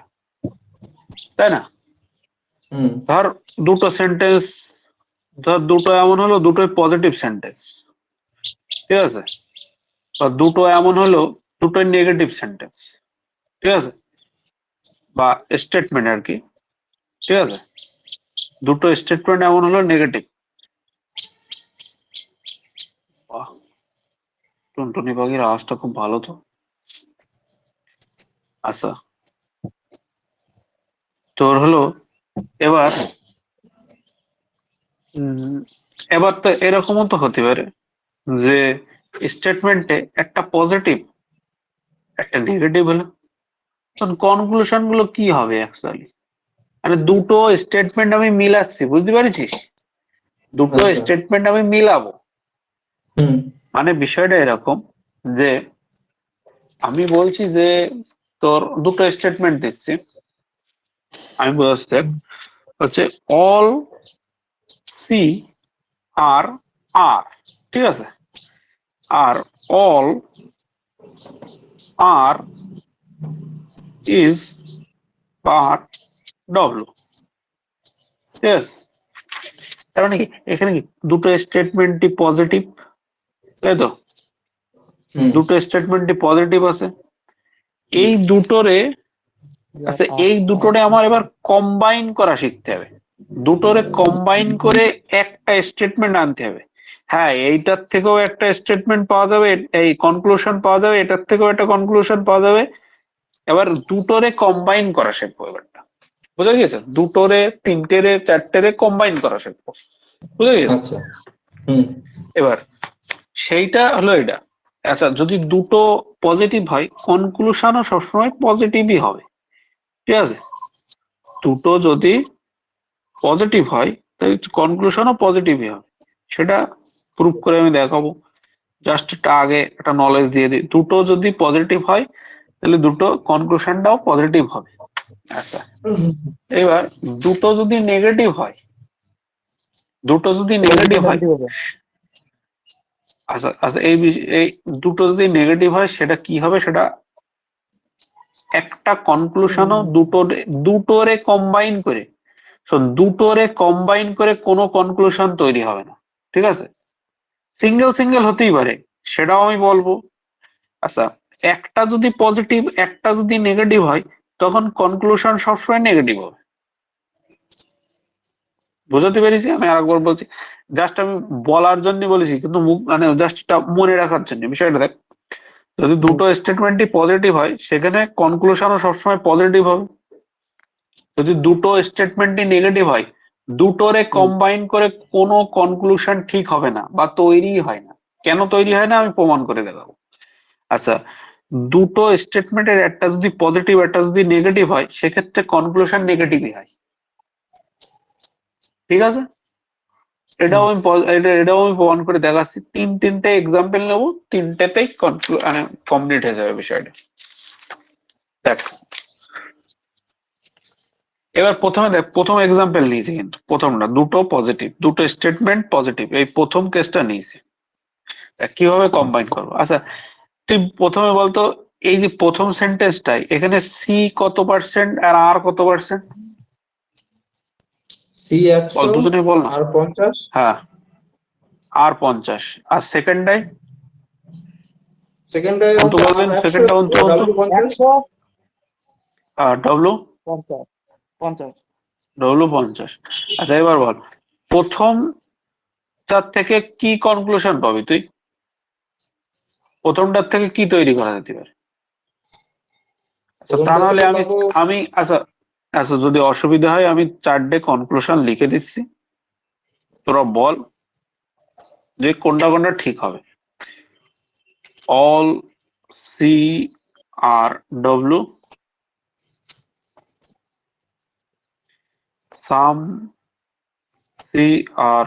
তাই না? হুম ধর দুটো সেন্টেন্স, ধর দুটো এমন হলো দুটোই পজিটিভ সেন্টেন্স, ঠিক আছে? বা দুটো এমন হলো দুটোই নেগেটিভ সেন্টেন্স, ঠিক আছে? বা স্টেটমেন্ট আর কি, ঠিক আছে? দুটো স্টেটমেন্ট এমন হলো নেগেটিভ। টুনটুনি পাখির আওয়াজটা খুব ভালো তো। আচ্ছা, তোর হলো এবার উম, এবার তো এরকমও তো হতে পারে যে স্টেটমেন্টে একটা পজিটিভ একটা নেগেটিভ হলো, তখন কনক্লুশন গুলো কি হবে অ্যাকচুয়ালি? মানে দুটো স্টেটমেন্ট আমি মিলাচ্ছি, বুঝতে পারছিস? দুটো আচ্ছা স্টেটমেন্ট আমি মিলাবো। হুম মানে বিষয়টা এরকম যে আমি বলছি যে তোর দুটো স্টেটমেন্ট দিচ্ছি, আমি বলছি দেখ, হচ্ছে অল সি আর আর, ঠিক আছে? আর all R is but W, ঠিক আছে? তার মানে কি এখানে কি দুটো স্টেটমেন্টই পজিটিভ, তাই তো? হুম দুটো স্টেটমেন্টই পজিটিভ আছে। এই দুটোরে, আচ্ছা এই দুটোরে আমার এবার কম্বাইন করা শিখতে হবে। দুটোরে কম্বাইন করে একটা স্টেটমেন্ট আনতে হবে। হ্যাঁ, এইটার থেকেও একটা স্টেটমেন্ট পাওয়া যাবে, এই কনক্লুশন পাওয়া যাবে, এটার থেকেও একটা কনক্লুশন পাওয়া যাবে। এবার দুটোরে কম্বাইন করা শিখবো এবারটা, বুঝা গেছে? দুটোরে তিনটেরে চারটেরে কম্বাইন করা শিখবো, বুঝা গেছে? আচ্ছা হুম এবার সেইটা হলো এটা। আচ্ছা, যদি দুটো পজিটিভ হয় কনক্লুশনও সবসময় পজিটিভই হবে, ঠিক আছে? দুটো যদি পজিটিভ হয় তাহলে কনক্লুশনও পজিটিভই হবে। সেটা প্রুভ করে আমি দেখাবো। জাস্ট একটা আগে একটা নলেজ দিয়ে দিই, দুটো যদি পজিটিভ হয় তাহলে দুটো কনক্লুশনটাও পজিটিভ হবে। আচ্ছা, এবার দুটো যদি নেগেটিভ হয়, দুটো যদি নেগেটিভ হয়, নেগেটিভ হবে। আচ্ছা আচ্ছা এই দুটো যদি নেগেটিভ হয় সেটা কি হবে? সেটা একটা কনক্লুশনও দুটোরে কম্বাইন করে, শোন, দুটোরে কম্বাইন করে কোনো কনক্লুশন তৈরি হবে না, ঠিক আছে? সিঙ্গেল সিঙ্গেল হতেই পারে, সেটাও আমি বলবো। আচ্ছা, একটা যদি পজিটিভ একটা যদি নেগেটিভ হয় তখন কনক্লুশন সবসময় নেগেটিভ হবে। বুঝতে পেরেছি? আমি আরেকবার বলছি, জাস্ট আমি বলার জন্য বলেছি, কিন্তু মানে জাস্ট এটা মনে রাখার জন্য বিষয়টা দেখ। যদি দুটো স্টেটমেন্টই পজিটিভ হয় সেখানে কনক্লুশনও সবসময় পজিটিভ হবে। যদি দুটো স্টেটমেন্টই নেগেটিভ হয় দুটোরে কম্বাইন করে কোনো কনক্লুশন ঠিক হবে না বা তৈরি হয় না। কেন তৈরি হয় না আমি প্রমাণ করে দেখাবো। আচ্ছা, দুটো স্টেটমেন্টের একটা যদি পজিটিভ একটা যদি নেগেটিভ হয় সেক্ষেত্রে কনক্লুশন নেগেটিভই হয়, ঠিক আছে? হুম এটাও আমি প্রমাণ করে দেখাচ্ছি। তিনটে এক্সাম্পল নেবো, তিনটেতেই মানে কমপ্লিট হয়ে যাবে বিষয়টা। দেখ, এবার প্রথমে দেখ, প্রথম এক্সাম্পল নিয়েছি, কিন্তু প্রথমটা দুটো পজিটিভ, দুটো স্টেটমেন্ট পজিটিভ, এই প্রথম কেসটা নিয়েছি। দেখ কিভাবে কম্বাইন করবো। আচ্ছা, তুই প্রথমে বলতো এই যে প্রথম সেন্টেন্সটাই এখানে সি কত পার্সেন্ট আর আর কত পার্সেন্ট? সি বল, 100 দুজনেই বল না। আর 50 হ্যাঁ, আর 50। আর সেকেন্ডটাই সেকেন্ডে অন্তু হচ্ছে আর বলবেন, 100 সেকেন্ডটা অন্তু অন্তু। ডাব্লিউ 50 একশো আর ডব্লু, পঞ্চাশ পঞ্চাশ ডব্লু 50। আচ্ছা এবার বল, প্রথমটার থেকে কি কনক্লুশন পাবি তুই? প্রথমটার থেকে কি তৈরি করা যেতে পারে? আচ্ছা, তা প্রথমটা নাহলে থেকে আমি পাবো আমি আচ্ছা আচ্ছা যদি অসুবিধা হয় আমি 4টে কনক্লুশন লিখে দিচ্ছি, তোরা বল যে কোনটা কোনটা ঠিক হবে। All C are W, some C are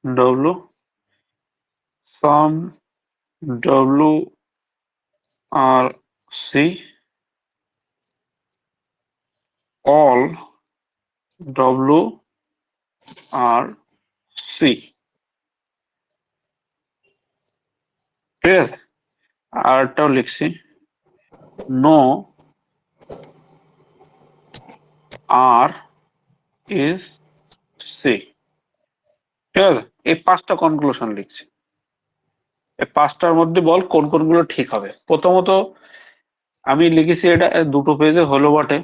W, some W are C, all W are C, ঠিক আছে। আরটাও লিখছি, নো আর ইজ সি, ঠিক আছে। এই 5টা কনক্লুশন লিখছি। এই 5টার মধ্যে বল কোন কোনগুলো ঠিক হবে। প্রথমত আমি লিখেছি, এটা 2টো পেজে হলো বটে,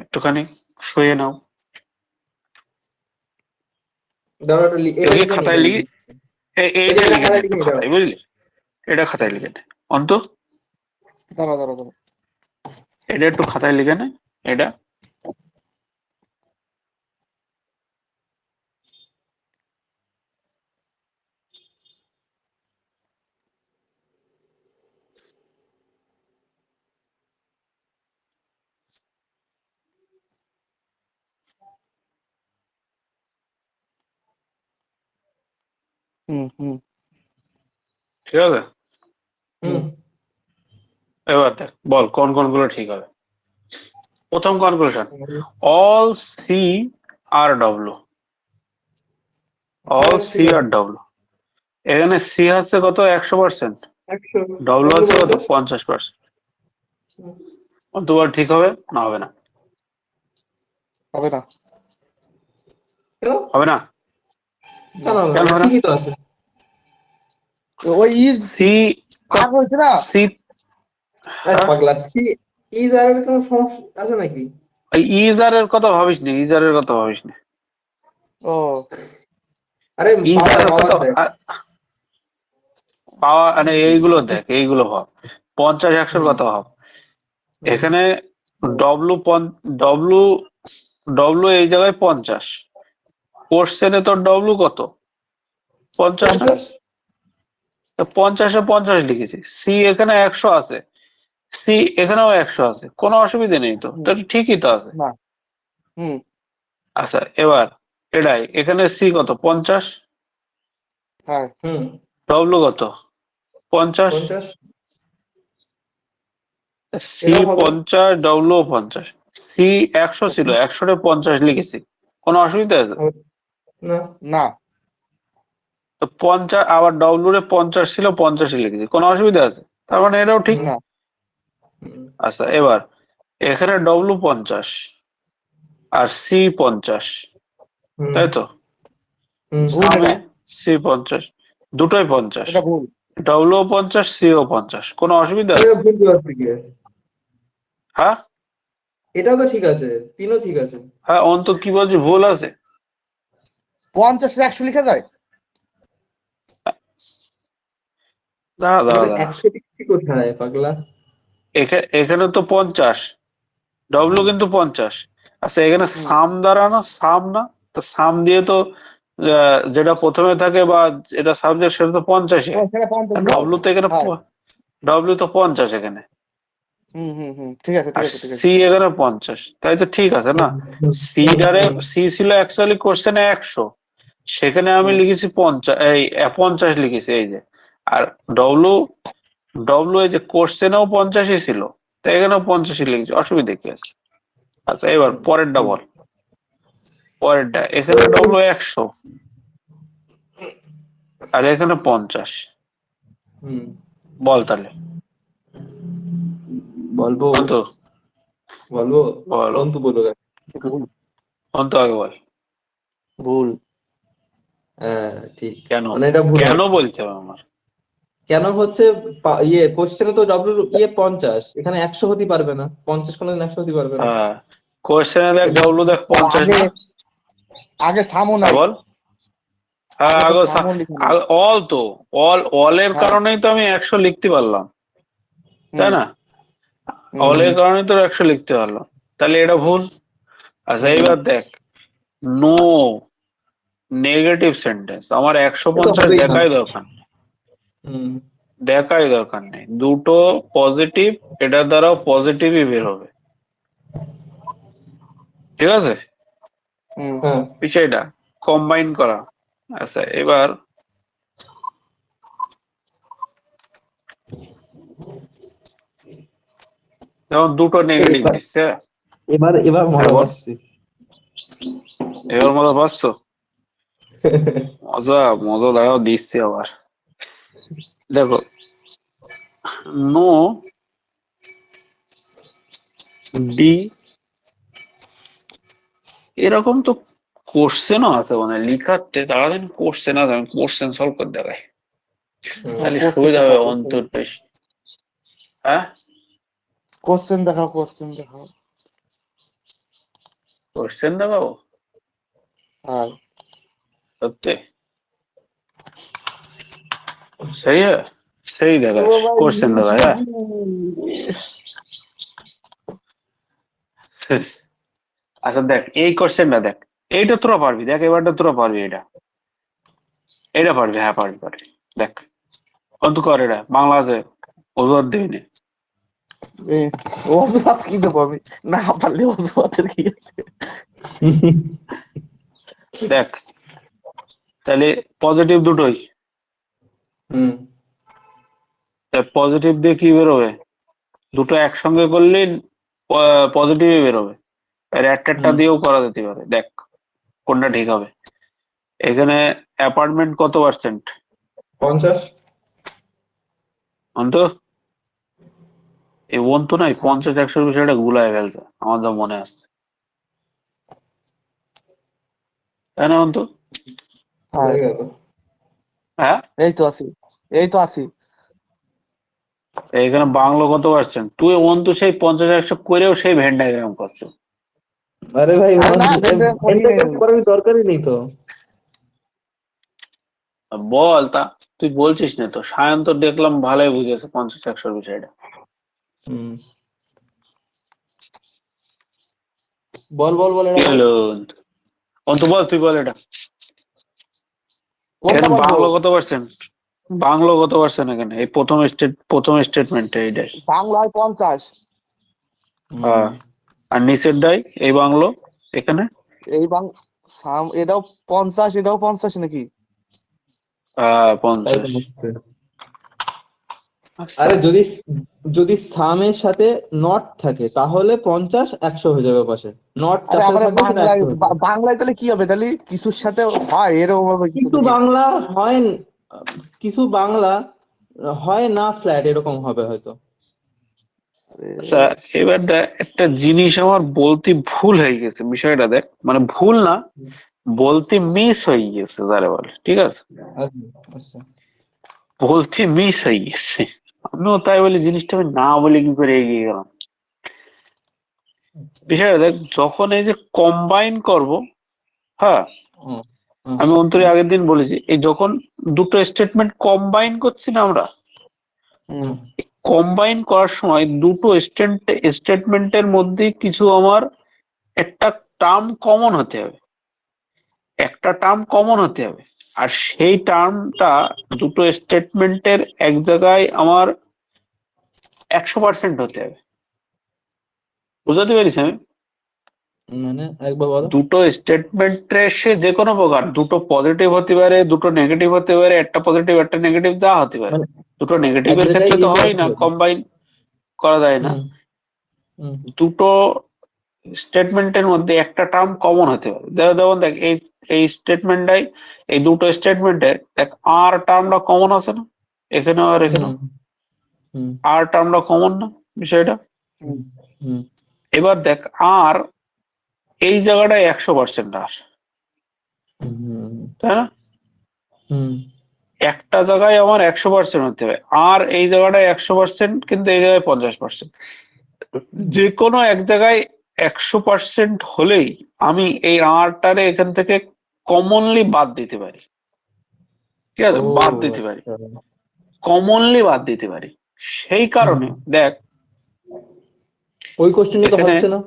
একটুখানি সইয়ে নাও। ধরো এটা এটা এদিকে লিখে নি খাতায় এটা লিখি, এইটা এটা লিখে নে খাতায় একটু লিখে নি দাও। খাতায়, বুঝলি? এটা খাতায় লিখে নে অন্ত, দাঁড়া। এটা একটু খাতায় লিখে নে। এটা হুম। ঠিক আছে। হুম এবার দেখ বল কোন কোনগুলো ঠিক হবে। প্রথম conclusion, all C are W, all C are W. এখানে সি হচ্ছে কত 100%, ডব্লু হচ্ছে কত 50%। দুবার ঠিক হবে না হবে না? হবে না। হবে না? কেন হবে না? ঠিকই তো আছে। ওই ইজ সি আর হয়েছে না। সি পাগলা সি ইজ আর এর কোনো সমস্যা আছে নাকি? ইজারের কথা ভাবিস নি, ইজারের কথা ভাবিস নি, ও আরে পাওয়ার ইজারের পাওয়ার কথা দেখ। পাওয়া মানে এইগুলো দেখ, এইগুলো ভাব, 50-100 কথা ভাব। এখানে ডব্লু ডব্লু ডব্লু এই জায়গায় 50, কোশ্চেনে তোর ডব্লু কত 50 না? 50 তো 50-এ 50 লিখেছি। সি এখানে 100 আছে, সি এখানেও 100 আছে, কোনো অসুবিধা নেই তো, তো ঠিকই তো আছে। না। হুম। আচ্ছা এবার এটাই, এখানে সি কত 50, হ্যাঁ। ডব্লু কত 50, 50 সি এটাও হবে 50, ডব্লু 50, সি 100 ছিল, 100-এ 50 লিখেছি, কোনো অসুবিধা আছে? না না। তো 50 আবার ডব্লু 50 ছিল, 50-ই লিখেছি, কোনো অসুবিধা আছে? তার মানে এটাও ঠিক। না। আচ্ছা এবার এখানে ডব্লু 50 আর সি 50, তাই তো? ভুল সামে এটা। সি 50, দুটোই 50, এটা ভুল। ডব্লু 50, সিও 50, কোনো অসুবিধা আছে? ভুল দেওয়ার থেকে হ্যাঁ এটাও তো ঠিক আছে, তিনও ঠিক আছে। হ্যাঁ, অন্ত কি বলছি ভুল আছে? 50 100 লিখা যায়? দাঁড়া দাঁড়া দাঁড়া, 100 লিখছি কোথায় পাগলা? এখানে তো 50, ডব্লু কিন্তু 50। আচ্ছা এখানে হুম। সাম দ্বারা না, সাম না, তো সাম দিয়ে তো যেটা প্রথমে থাকে বা এটা সাবজেক্ট সেটা তো 50-ই ও হয়। সেটা 50 হয়। ডব্লু তো এখানে হয়। ডব্লু তো 50 এখানে, ঠিক আছে আর ঠিক আছে ঠিক আছে। সি এখানে 50, তাই তো ঠিক আছে না? সি ডারে সি ছিল অ্যাকচুয়ালি কোশ্চেনে 100, সেখানে আমি লিখেছি 50, এই 50 লিখেছি এই যে। আর ডব্লু ডব্লু এই যে কোশ্চেনেও 50-ই ছিল, তো এখানেও 50-ই লিখেছি, অসুবিধা কি আছে? আচ্ছা এবার পরেরটা বল, পরেরটা এখানে ডব্লু 100 আর এখানে 50, বল তাহলে, বলবো বল তো, বলবো বলো, অন্তু বলো। ভুল। অন্ত আগে বল। ভুল। হ্যাঁ ঠিক, কেন মানে এটা ভুল কেন হবে। বলতে হবে আমার? কেন হচ্ছে কোশ্চেনে তো ডব্লিউ 50, এখানে 100 হতে পারবে না, 50 কোনোদিন 100 হতে পারবে না। হ্যাঁ, কোশ্চেনে দেখ ডব্লু দেখ 50 আগে না? আগে সামও হ্যাঁ নাই। বল। হ্যাঁ আগে তো আগে সামও লিখা নাই। অল তো, অলের হ্যাঁ। কারণেই তো আমি 100 লিখতে পারলাম, তাই হুম না? হুম অলের হুম কারণেই তো 100 লিখতে পারলাম, তাহলে এটা ভুল। আচ্ছা হুম। এবার দেখ, নো নেগেটিভ সেন্টেন্স আমার এ তো 150 হবেই না। দেখাই দরকার নেই, হুম দেখাই দরকার নেই, দুটো পজিটিভ, এটার দ্বারাও পজিটিভই বের হবে, ঠিক আছে? হ্যাঁ বিষয়টা কম্বাইন করা। আচ্ছা এবার যেমন দুটো নেগেটিভ এবার দিচ্ছে, এবার এবার হ্যাঁ মজা বল। পাচ্ছি। এবার মজা পাচ্ছ? মজা মজা দেখাও দিচ্ছে আবার। দেখো, নো ডি এরকম তো কোশ্চেনও আছে, মানে লিখাতে তাড়াতাড়ি কোশ্চেন আছে, আমি কোশ্চেন সলভ করে দেখাই, তাহলে সুবিধা হবে অন্তর বেশি। হ্যাঁ, কোশ্চেন দেখাও, কোশ্চেন দেখাও। কোশ্চেন দেখাবো আর সত্যি? सही है, सही देखा क्वेश्चन देखा है। আচ্ছা দেখ এই কোশ্চেনটা দেখ, এইটা তোরা পারবি, দেখ এবারটা তোরা পারবি, এটা এটা পারবি, হ্যাঁ পারবি পারবি। দেখ অন্ত কর, এটা বাংলা আছে, অজুহাত দিবি না। অজুহাত কি দেবো আমি? না পারলে অজুহাতের কি আছে? দেখ তাহলে পজিটিভ দুটোই, পজিটিভ দিয়ে কি বেরোবে, দুটো একসঙ্গে করলে পজিটিভই বেরোবে, আর একটা দিয়েও করা যেতে পারে। দেখ কোনটা ঠিক হবে। এখানে অ্যাপার্টমেন্ট কত পার্সেন্ট? 50। অন্ত এই অন্ত নাই, 50-100 বিষয়টা গুলায় ফেলছে আমার যা মনে আসছে, তাই না অন্ত? হ্যাঁ, এই তো আছি, এই তো আছি। এখানে বাংলো কত পার্সেন্ট? তুই অন্ত সেই 50-100 করেও সেই ভেন ডায়াগ্রাম করছে। আরে ভাই না, করার দরকারই নেই তো। বল তা, তুই বলছিস না তো, সায়ন তো দেখলাম ভালোই বুঝেছে 50-100 বিষয়টা। বল বল বল কি হলো অন্ত, বল তুই বল এটা। এখানে বাংলো কত পার্সেন্ট? বাংলো কত পার্সেন্ট এখানে এই প্রথম স্টেটমেন্টে এইটাই? বাংলায় 50। হ্যাঁ, আর নিচের ডাই এই বাংলো এখানে এই এটাও 50, এটাও 50 নাকি? 50। আরে যদি যদি সামের সাথে নট থাকে তাহলে 50-100 হয়ে যাবে পাশে, নট আরে চারটে আমার থাকবে সেটা বাংলায় 100 হয়ে যাবে। বাংলায় তাহলে কি হবে? তাহলে কিছুর সাথে হয় এরকম ভাবে কিছু কিছু নাকি? বাংলা হয় কিছু বাংলা হয় না ফ্ল্যাট, এরকম হবে হয়তো। আচ্ছা এবার একটা জিনিস আমার বলতে ভুল হয়ে গেছে, বিষয়টা দেখ, মানে ভুল না, বলতে মিস হয়ে গেছে যারে বলে, ঠিক আছে, আচ্ছা বলতে মিস হয়ে গেছে। আমিও তাই বলি, জিনিসটা আমি না বলে কি করে এগিয়ে গেলাম। বিষয়টা দেখ, যখন এই যে কম্বাইন করব, হ্যাঁ, আমি অন্তরে আগের দিন বলেছি, এই যখন দুটো স্টেটমেন্ট কম্বাইন করছি না আমরা, কম্বাইন করার সময় দুটো স্টেটমেন্টের মধ্যে কিছু আমার একটা টার্ম কমন হতে হবে, একটা টার্ম কমন হতে হবে, আর সেই টার্মটা দুটো স্টেটমেন্টের এক জায়গায় আমার 100% হতে হবে। বুঝতে পেরেছি আমি? মানে একবার বলো। দুটো স্টেটমেন্টের সে যে কোনো প্রকার, দুটো পজিটিভ হতে পারে, দুটো নেগেটিভ হতে পারে, একটা পজিটিভ একটা নেগেটিভ যা হতে পারে, মানে দুটো এক নেগেটিভের জায়গায় ক্ষেত্রে তো হয় না, হবে। কম্বাইন করা যায় না। হুম, দুটো স্টেটমেন্টের মধ্যে একটা টার্ম কমন হতে পারে, যেমন দেখ এই স্টেটমেন্টটাই, এই দুটো স্টেটমেন্টে দেখ আর টার্মটা কমন আছে না, এখানেও আর এখানেও আর টার্মটা কমন না বিষয়টা। এবার দেখ আর এই জায়গাটায় 100% আর, তাই না? একটা জায়গায় আমার 100% হতে হবে, আর এই জায়গাটায় 100% কিন্তু এই জায়গায় 50%। যে কোনো এক জায়গায় 100% হলেই আমি এই আরটারে এখান থেকে কমনলি বাদ দিতে পারি, ঠিক আছে, বাদ দিতে পারি, কমনলি বাদ দিতে পারি। সেই কারণে দেখ ওই কোশ্চেনই তো এখানে, হচ্ছে না।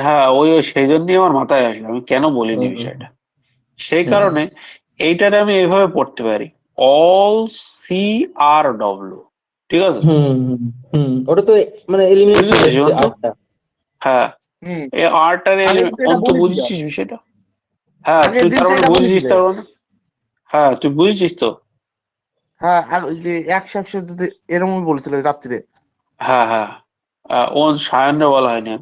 হ্যাঁ ওই সেই জন্যই আমার মাথায় আসলো, আমি কেন বলিনি বিষয়টা। সেই কারণে এইটারে আমি এইভাবে পড়তে পারি, অল সি আর ডব্লিউ, ঠিক আছে? ওটা তো মানে এলিমিনেট হয়ে যাচ্ছে আরটা। হ্যাঁ, এই আরটার অন্ত বুঝেছিস বিষয়টা? হ্যাঁ তুই তার মানে বুঝেছিস, তার মানে হ্যাঁ তুই বুঝেছিস তো? হ্যাঁ, ওই যে 100 যদি এরকম বলেছিল রাত্রে। হ্যাঁ হ্যাঁ, ও সায়নরে বলা হয়নি,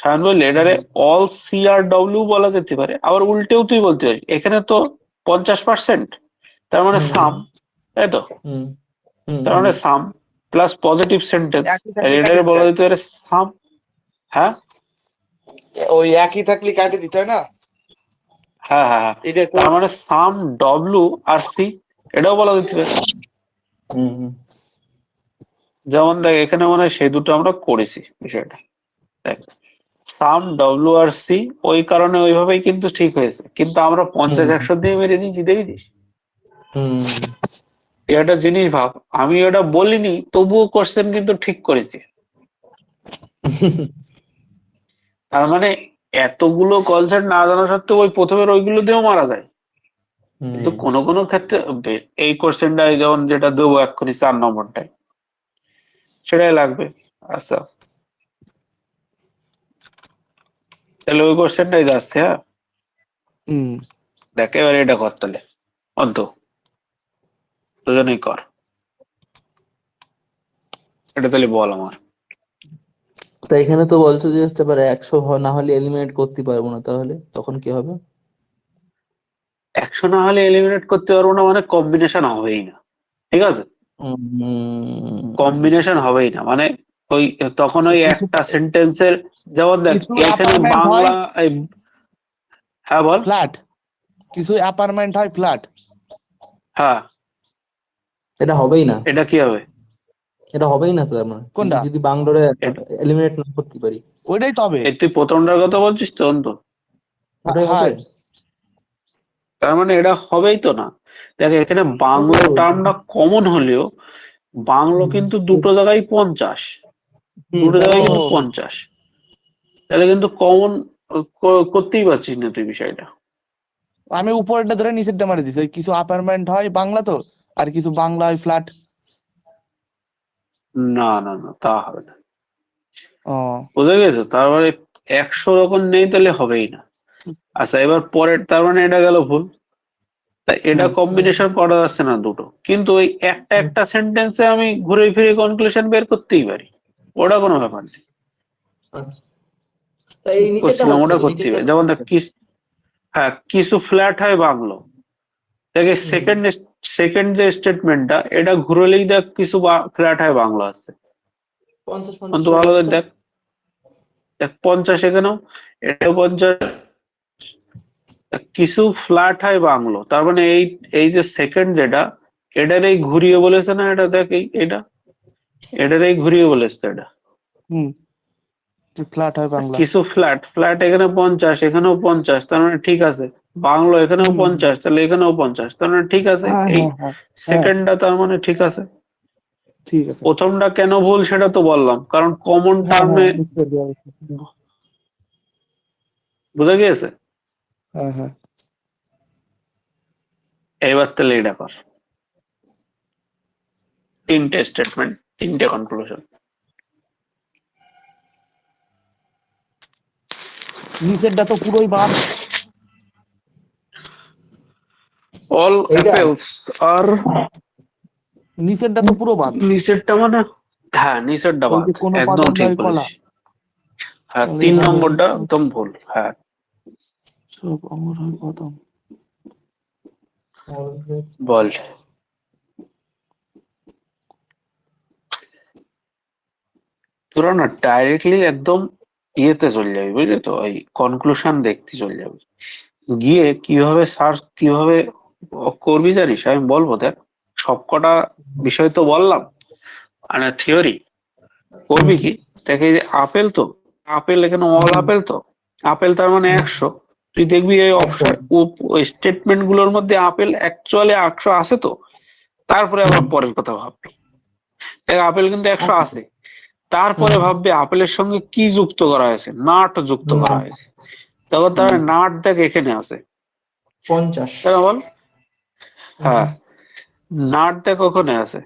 সায়ন বললে এটারে অল সি আর ডব্লিউ বলা যেতে পারে, আবার উল্টেও তুই বলতে পারিস এখানে তো 50%, তার মানে সাম, তাই তো? হুম হুম তার মানে সাম প্লাস পজিটিভ সেন্টেন্স, একই থাকলে এটারে কাটিয়ে বলা দিতে যেতে পারে সাম। হ্যাঁ হয়। ওই একই থাকলে কাটিয়ে দিতে হয় না, হ্যাঁ হ্যাঁ হ্যাঁ, এটা তো তার মানে সাম ডব্লিউ আর সি, এটাও বলা যেতে পারে। হুম হুম যেমন দেখ এখানে মনে হয় সেই দুটো আমরা করেছি বিষয়টা। দেখ সাম ডব্লিউ আর সি ওই কারণে ওইভাবেই কিন্তু ঠিক হয়েছে, কিন্তু আমরা 50-100 দিয়ে মেরে দিয়েছি, দেখেছিস? হুম একটা জিনিস ভাব, আমি ওটা বলিনি তবুও কোশ্চেন কিন্তু ঠিক করেছি। তার মানে এতগুলো কনসেপ্ট না জানা সত্ত্বেও ওই প্রথমের ওইগুলো দিয়েও মারা যায়। কিন্তু কোনো কোনো ক্ষেত্রে এই কোশ্চেনটা যেমন যেটা দেবো এক্ষুনি 4 নম্বরটায়, সেটাই লাগবে। আচ্ছা, তাহলে ওই কোশ্চেনটাই যাচ্ছে। হ্যাঁ, হুম দেখ এবার এটা কর তাহলে, অন্ত দুজনেই কর এটা, তাহলে বল আমার। তা এখানে তো বলছো যে হচ্ছে আবার 100 না হলে এলিমিনেট করতে পারবো না, তাহলে তখন কি হবে? 100 না হলে এলিমিনেট করতে পারবো না মানে কম্বিনেশন হবেই না, ঠিক আছে? কম্বিনেশন হবেই না মানে ওই তখন ওই কিছু একটা সেন্টেন্সের, যেমন দেখ কিছু এখানে অ্যাপার্টমেন্ট হয় বাংলা হ্যাঁ বল। ফ্ল্যাট, কিছু অ্যাপার্টমেন্ট হয় ফ্ল্যাট। হ্যাঁ, এটা হবেই না, এটা কি হবে? এটা হবেই না, তো তার মানে কোনটা? যদি বাংলারে এলিমিনেট না করতে পারি, ওইটাই তো হবে। এই তুই প্রথমটার কথা বলছিস তো অন্ত? ওটাই হবে। হ্যাঁ, তার মানে এটা হবেই তো না। দেখ এখানে বাংলো টার্মটা কমন হলেও বাংলো কিন্তু দুটো জায়গায় 50, দুটো তাহলে জায়গায় ও কিন্তু 50, তাহলে কিন্তু কমন করতেই পারছিস না তুই বিষয়টা। আমি উপরেরটা ধরে নিচেরটা মারি দিছি, ওই কিছু অ্যাপার্টমেন্ট হয় বাংলা তো, আর কিছু বাংলা হয় ফ্ল্যাট। না না না, তা হবে না, ও বুঝে গেছো? তার মানে 100 রকম নেই, তাহলে হবেই না। আচ্ছা এবার পরের, তার মানে এটা গেল ভুল। তা এটা হুম কম্বিনেশন করা যাচ্ছে না দুটো, কিন্তু ওই একটা একটা সেন্টেন্সে আমি ঘুরে ফিরে কনক্লুশন বের করতেই পারি, ওটা কোনো ব্যাপার নেই। আচ্ছা, তা এই নিচেরটা করছিলাম হচ্ছে ওটা তো, করতেই নিচেরটা পারি। যেমন দেখ হ্যাঁ কিছু ফ্ল্যাট হয় বাংলো, দেখে সেকেন্ড সেকেন্ড যে স্টেটমেন্টটা এটা ঘুরলেই দেখ কিছু ফ্ল্যাট হয় বাংলা আছে, 50-50 অন্ত ভালো করে দেখ, দেখ 50 এখানেও, এটাও 50, কিছু ফ্ল্যাট হয় বাংলো, তার মানে এই এই যে সেকেন্ড যেটা, এটার এই ঘুরিয়ে বলেছে না, এটা দেখ এটা এটার এই ঘুরিয়ে বলেছে তো এটা। হুম, ফ্ল্যাট হয় বাংলা। কিছু ফ্ল্যাট ফ্ল্যাট এখানে 50, এখানেও 50, তার মানে ঠিক আছে। বাংলো এখানেও হুম 50, তাহলে এখানেও 50, তার মানে ঠিক আছে। হ্যাঁ এই হ্যাঁ হ্যাঁ হ্যাঁ, সেকেন্ডটা তার মানে ঠিক আছে। ঠিক আছে। প্রথমটা কেন ভুল সেটা তো বললাম, কারণ কমন হ্যাঁ হ্যাঁ, টার্মে বুঝতে পেরেছি। বুঝে গিয়েছে। হ্যাঁ হ্যাঁ, এইবার তাহলে এটা কর, তিনটে স্টেটমেন্ট, তিনটে কনক্লুশন। নিচেরটা তো পুরোই বাদ। অল এইটা অ্যাপেলস আর, নিচেরটা তো পুরো বাদ। নিচেরটা মানে, হ্যাঁ নিচেরটা ওই বাদ, যে কোনো একদম বাদাম ঠিক নয় কলা। বলেছিস। হ্যাঁ তবে 3 এখানে নম্বরটা একদম ভুল। হ্যাঁ সব আমার হয় বাদাম। বল। তোরা না ডাইরেক্টলি একদম ইয়েতে চলে যাবি, বুঝলি তো, ওই কনক্লুশন দেখতে চলে যাবি, গিয়ে কিভাবে সার্চ কিভাবে করবি জানিস? আমি বলবো দেখ, সবকটা বিষয় তো বললাম, মানে থিওরি করবি কি, দেখ এই যে আপেল তো, আপেল এখানে অল আপেল তো, আপেল তার মানে 100, তুই দেখবি এই অপশন স্টেটমেন্ট গুলোর মধ্যে আপেল অ্যাকচুয়ালি 100 আছে তো, তারপরে আবার পরের কথা ভাববি। দেখ আপেল কিন্তু 100 আছে, তারপরে ভাববে আপেলের সঙ্গে কি যুক্ত করা হয়েছে, নাট যুক্ত করা হয়েছে, তখন তার নাট দেখ এখানে আছে, 50। তাই না বল? হ্যাঁ, নাট দেখ ওখানে আছে,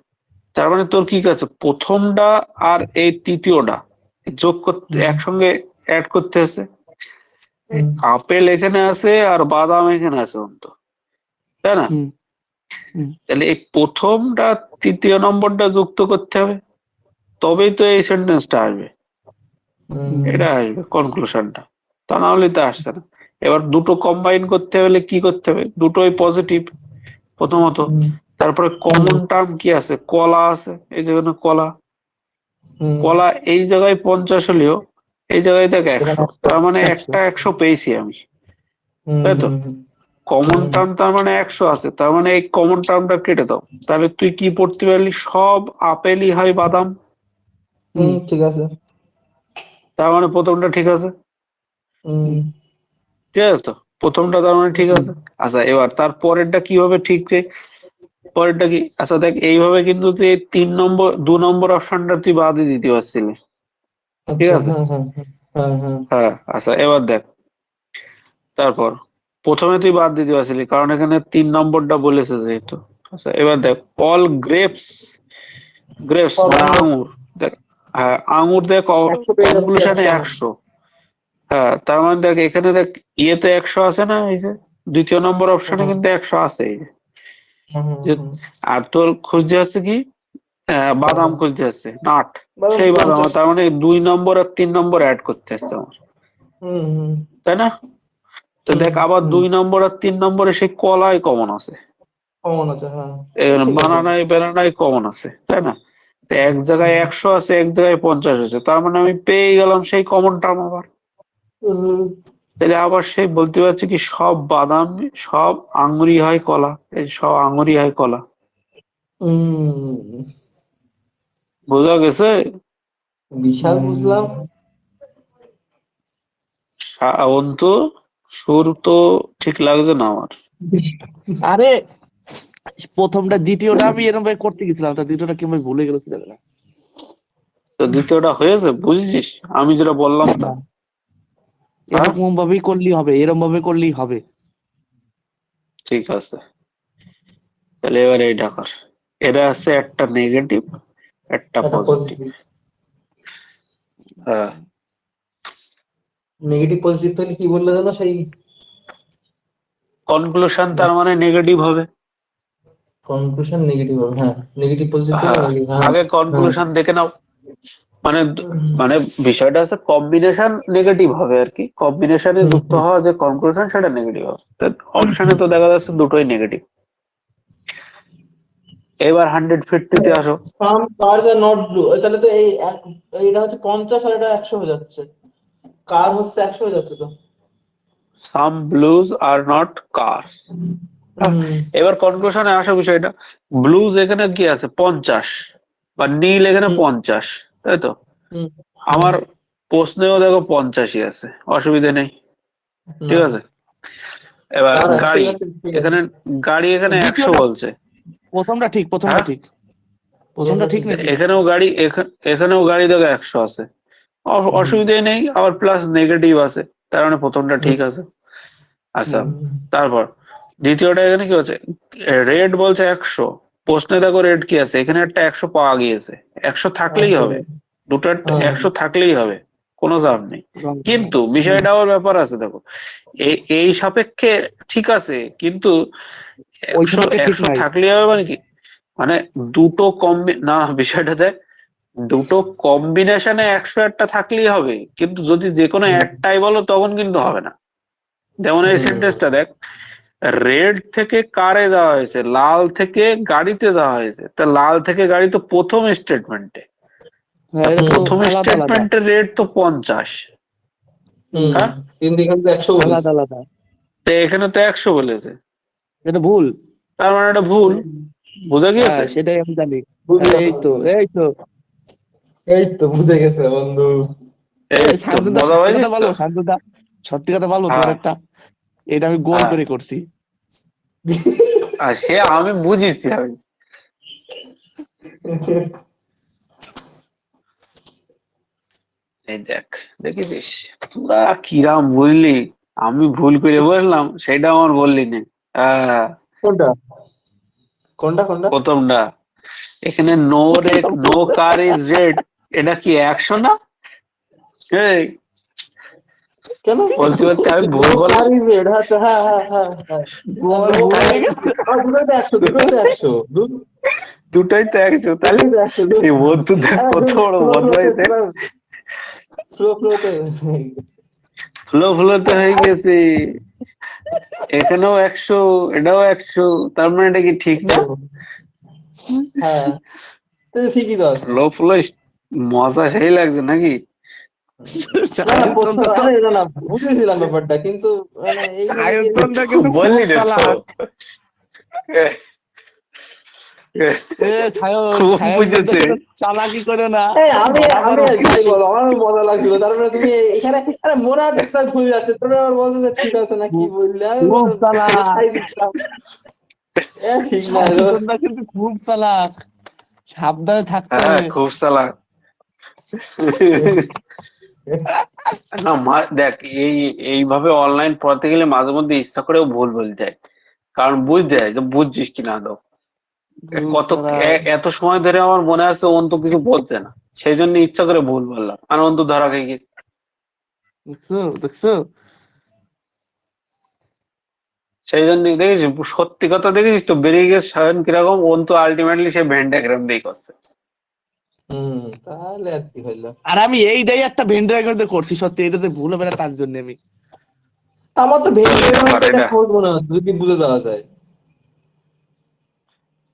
তার মানে তোর কি আছে, প্রথমটা আর এই তৃতীয়টা যোগ করতে একসঙ্গে অ্যাড করতে আছে। আপেল এখানে আছে আর বাদাম এখানে আছে অন্ত, তাই না? হুম হুম, তাহলে এই প্রথমটা তৃতীয় নম্বরটা যুক্ত করতে হবে, তবেই তো এই সেন্টেন্সটা আসবে। এটা আসবে কনক্লুশনটা, তা না হলে তো আসছে না। এবার দুটো কম্বাইন করতে হলে কি করতে হবে, দুটোই পজিটিভ প্রথমত। তারপরে কমন টার্ম কি আছে, কলা আছে, এই যেখানে কলা, কলা এই জায়গায় 50 হলেও এই জায়গায় দেখ 100, তার মানে একটা 100 পেয়েছি আমি, তাই তো। কমন টার্ম তার মানে 100 আছে, তার মানে এই কমন টার্মটা কেটে দাও, তাহলে তুই কি পড়তে পারলি, সব আপেলই হয় বাদাম। ঠিক আছে। তার মানে প্রথমটা ঠিক আছে, ঠিক আছে তো, প্রথমটা তার মানে ঠিক আছে। আচ্ছা এবার তার পরেরটা কিভাবে ঠিক রে, পরেরটা কি, আচ্ছা দেখ এইভাবে কিন্তু তুই 2 নম্বর অপশনটা তুই বাদই দিতে পারছিলি, ঠিক আচ্ছা, আছে। হ্যাঁ হ্যাঁ হ্যাঁ হ্যাঁ হ্যাঁ আচ্ছা এবার দেখ, তারপর প্রথমে তুই বাদ দিতে পারছিলি কারণ এখানে 3 নম্বরটা বলেছে যেহেতু। আচ্ছা এবার দেখ অল গ্রেপস, গ্রেপস সব মানে আঙুর আঙ্গুর, দেখ হ্যাঁ আঙ্গুর দেখ 100 পেয়ে যাচ্ছি, কনক্লুশনে 100 100। হ্যাঁ তার মানে দেখ এখানে দেখ ইয়েতে 100 আছে না, এই যে দ্বিতীয় নম্বর অপশনে কিন্তু 100 আছে এই যে। আর তোর খুঁজতে হচ্ছে কি, বাদাম খুঁজতে হচ্ছে, নাট, বাদাম সেই বাদাম, 50। তার মানে 2 নম্বর আর 3 নম্বর অ্যাড করতে হচ্ছে আমার, তাই না। তো দেখ আবার 2 নম্বর আর 3 নম্বরে সেই কলাই কমন আছে, কমন আছে, হ্যাঁ ঠিক আছে। বানানাই কমন আছে, তাই না। তো এক জায়গায় 100 আছে, এক জায়গায় 50 আছে, তার মানে আমি পেয়ে গেলাম সেই কমন টার্ম আবার। তাহলে আবার সেই বলতে পারছি কি সব বাদাম, সব আঙুরই হয় কলা, এই সব আঙুরই হয় কলা। বোঝা গেছে। বিশাল বুঝলাম। অন্তু, সুর তো ঠিক লাগছে না আমার। আরে প্রথমটা দ্বিতীয়টা আমি এরকম ভাবে করতে গেছিলাম, তা দ্বিতীয়টা কিভাবে ভুলে গেল কি জানি না। তো দ্বিতীয়টা হয়েছে বুঝেছিস, আমি যেটা বললাম তো। হ্যাঁ এরকম ভাবেই করলেই হবে, এরকম ভাবে করলেই হবে। ঠিক আছে, তাহলে এবার এই ঢাকার এরা আছে একটা নেগেটিভ একটা একটা পজিটিভ। পজিটিভ। হ্যাঁ নেগেটিভ পজিটিভ থাকলে কি বললে জানো, সেই কনক্লুশন তার মানে নেগেটিভ হবে। কনক্লুশন নেগেটিভ হবে, হ্যাঁ নেগেটিভ পজিটিভ থাকলে হ্যাঁ নেগেটিভ, হ্যাঁ আগে হ্যাঁ। কনক্লুশন দেখে নাও, মানে মানে বিষয়টা হচ্ছে কম্বিনেশন নেগেটিভ হবে আর কি, কম্বিনেশনে যুক্ত হওয়া যে কনক্লুশন সেটা নেগেটিভ হবে। অপশনে তো দেখা যাচ্ছে দুটোই নেগেটিভ। এবার 150 তে আসো। সাম কার্স আর নট ব্লু, তাহলে তো এটা হচ্ছে 50 আর এটা 100 হয়ে যাচ্ছে, কার হচ্ছে 100 হয়ে যাচ্ছে তো। সাম ব্লুজ আর নট কার্স। এবার কনক্লুশনে আসো বিষয়টা, ব্লুজ এখানে কি আছে 50 বা নীল এখানে 50, তাই তো। আমার প্রশ্নেও দেখো 50ই আছে, অসুবিধা নেই, ঠিক আছে। এবার কার 100 গাড়ি, যাচ্ছে, ঠিক আছে। এখানে গাড়ি এখানে 100 দ্বিতীয়টা, বলছে। প্রথমটা ঠিক, প্রথমটা হ্যাঁ ঠিক, প্রথমটা ঠিক নাকি? এখানেও গাড়ি, এখানেও গাড়ি দেখো 100 আছে, অসুবিধাই নেই, আবার প্লাস নেগেটিভ আছে, তার মানে প্রথমটা ঠিক আছে। আচ্ছা তারপর দ্বিতীয়টা এখানে কি হচ্ছে, রেড বলছে 100, প্রশ্নে দেখো রেড কি আছে, এখানে একটা 100 পাওয়া গিয়েছে, 100 থাকলেই হবে, দুটো 100 থাকলেই হবে, কোনো চাপ নেই। কিন্তু বিষয়টা আবার ব্যাপার আছে দেখো, এই সাপেক্ষে ঠিক আছে, কিন্তু ওই 100 সাপেক্ষে ঠিক 100 নাই। থাকলেই হবে মানে কি, মানে দুটো না বিষয়টা দেখ, দুটো কম্বিনেশনে 100 একটা থাকলেই হবে, কিন্তু যদি যে কোনো একটাই বলো তখন কিন্তু হবে না। যেমন এই সেন্টেন্সটা দেখ, রেড থেকে কারে যাওয়া হয়েছে, লাল থেকে গাড়িতে যাওয়া হয়েছে, তা লাল থেকে গাড়ি তো প্রথম স্টেটমেন্টে, হ্যাঁ, এটা তো প্রথম আলাদা আলাদা, স্টেটমেন্টের রেট তো 50। হ্যাঁ কিন্তু এখানে তো 100 বলেছে। আলাদা আলাদা, তো এখানে তো 100 বলেছে, এটা ভুল। তার মানে এটা ভুল, বোঝা হ্যাঁ গিয়েছে। সেটাই আমি জানি। বুঝলাম এই তো, বন্ধু। এই তো, এই তো বুঝে গেছে বন্ধু। এই তো শান্তদা মজা সত্যি কথা পাইছিস তো। বলবো, শান্তদা সত্যি কথা বলবো তোমার হ্যাঁ একটা, এটা আমি গোল হ্যাঁ, করে করছি। আর সে আমি বুঝেছি আমি। এই দেখ, দেখেছিস তোরা কিরাম বুঝলি, আমি ভুল করে বললাম সেটা আমার বললি না। হ্যাঁ কোনটা কোনটা কোনটা? প্রথমটা, এখানে no red no car is red, এটা কি 100 না? এই কেন? বলতে বলতে আমি ভুল নো বললাম, কার ইজ রেড, হ্যাঁ হ্যাঁ হ্যাঁ হ্যাঁ। গোল নো ভুল কার, হয়ে গেছে। দুটোই তো 100, দুটোই তো 100, দুটোই তো 100, তাহলে দুটোই তো 100। এই বন্ধু দেখ কত বড় বদমাইশ দেখ। ফ্লোতে ফ্লোতে হয়ে গেছে। এখানেও 100, এটাও 100, তার মানে এটা কি ঠিক না? হ্যাঁ, তো ঠিকই তো আছে। ফ্লো মজা সেই লাগছে নাকি? না না প্রথম আরে না না বুঝেছিলাম ব্যাপারটা, কিন্তু মানে এইভাবে যে আয়তনটা কিন্তু বললি খুব না তো। চালাক। খুব বুঝেছে। চালাকি করে না। এই আমি বরাবর আমি যাই বলো, আমার মজা লাগছিল। তারপরে তুমি এখানে আরে মনে আছে তার ভুল যাচ্ছে, তোরা আবার বলছো যে ঠিক আছে না কি বললি, আমি খুব চালাক। খাই দিচ্ছিলাম। ঠিক না আয়তনটা কিন্তু খুব চালাক, সাবধানে থাকতে হ্যাঁ, হবে। খুব চালাক। না দেখ, এইভাবে অনলাইন পড়তে গেলে মাঝে মধ্যে ইচ্ছা করেও ভুল বলতে হয়, কারণ বুঝতে হয় যে বুঝছিস কিনা আদৌ। কত এত সময় ধরে আমার মনে আছে অন্ত কিছু বলছে না, সেই জন্য ইচ্ছা করে ভুল বললাম, আর অন্ত ধরা খেয়ে গেছে। দেখছো দেখছো? সেই জন্য দেখেছিস, সত্যি কথা দেখেছিস তো, বেরিয়ে গেছে সায়ন কিরকম, অন্ত আলটিমেটলি সে ভেন ডায়াগ্রাম দিয়ে করছে। তাহলে আর কি হইলো। আর আমি এইটাই একটা ভেন্ডার করছি, সত্যি এটাতে ভুল হবে না তার জন্য আমি। আমার তো ব্যাপার এটা এটা, সহজ মনে হচ্ছে যদি বুঝে দেওয়া যায়।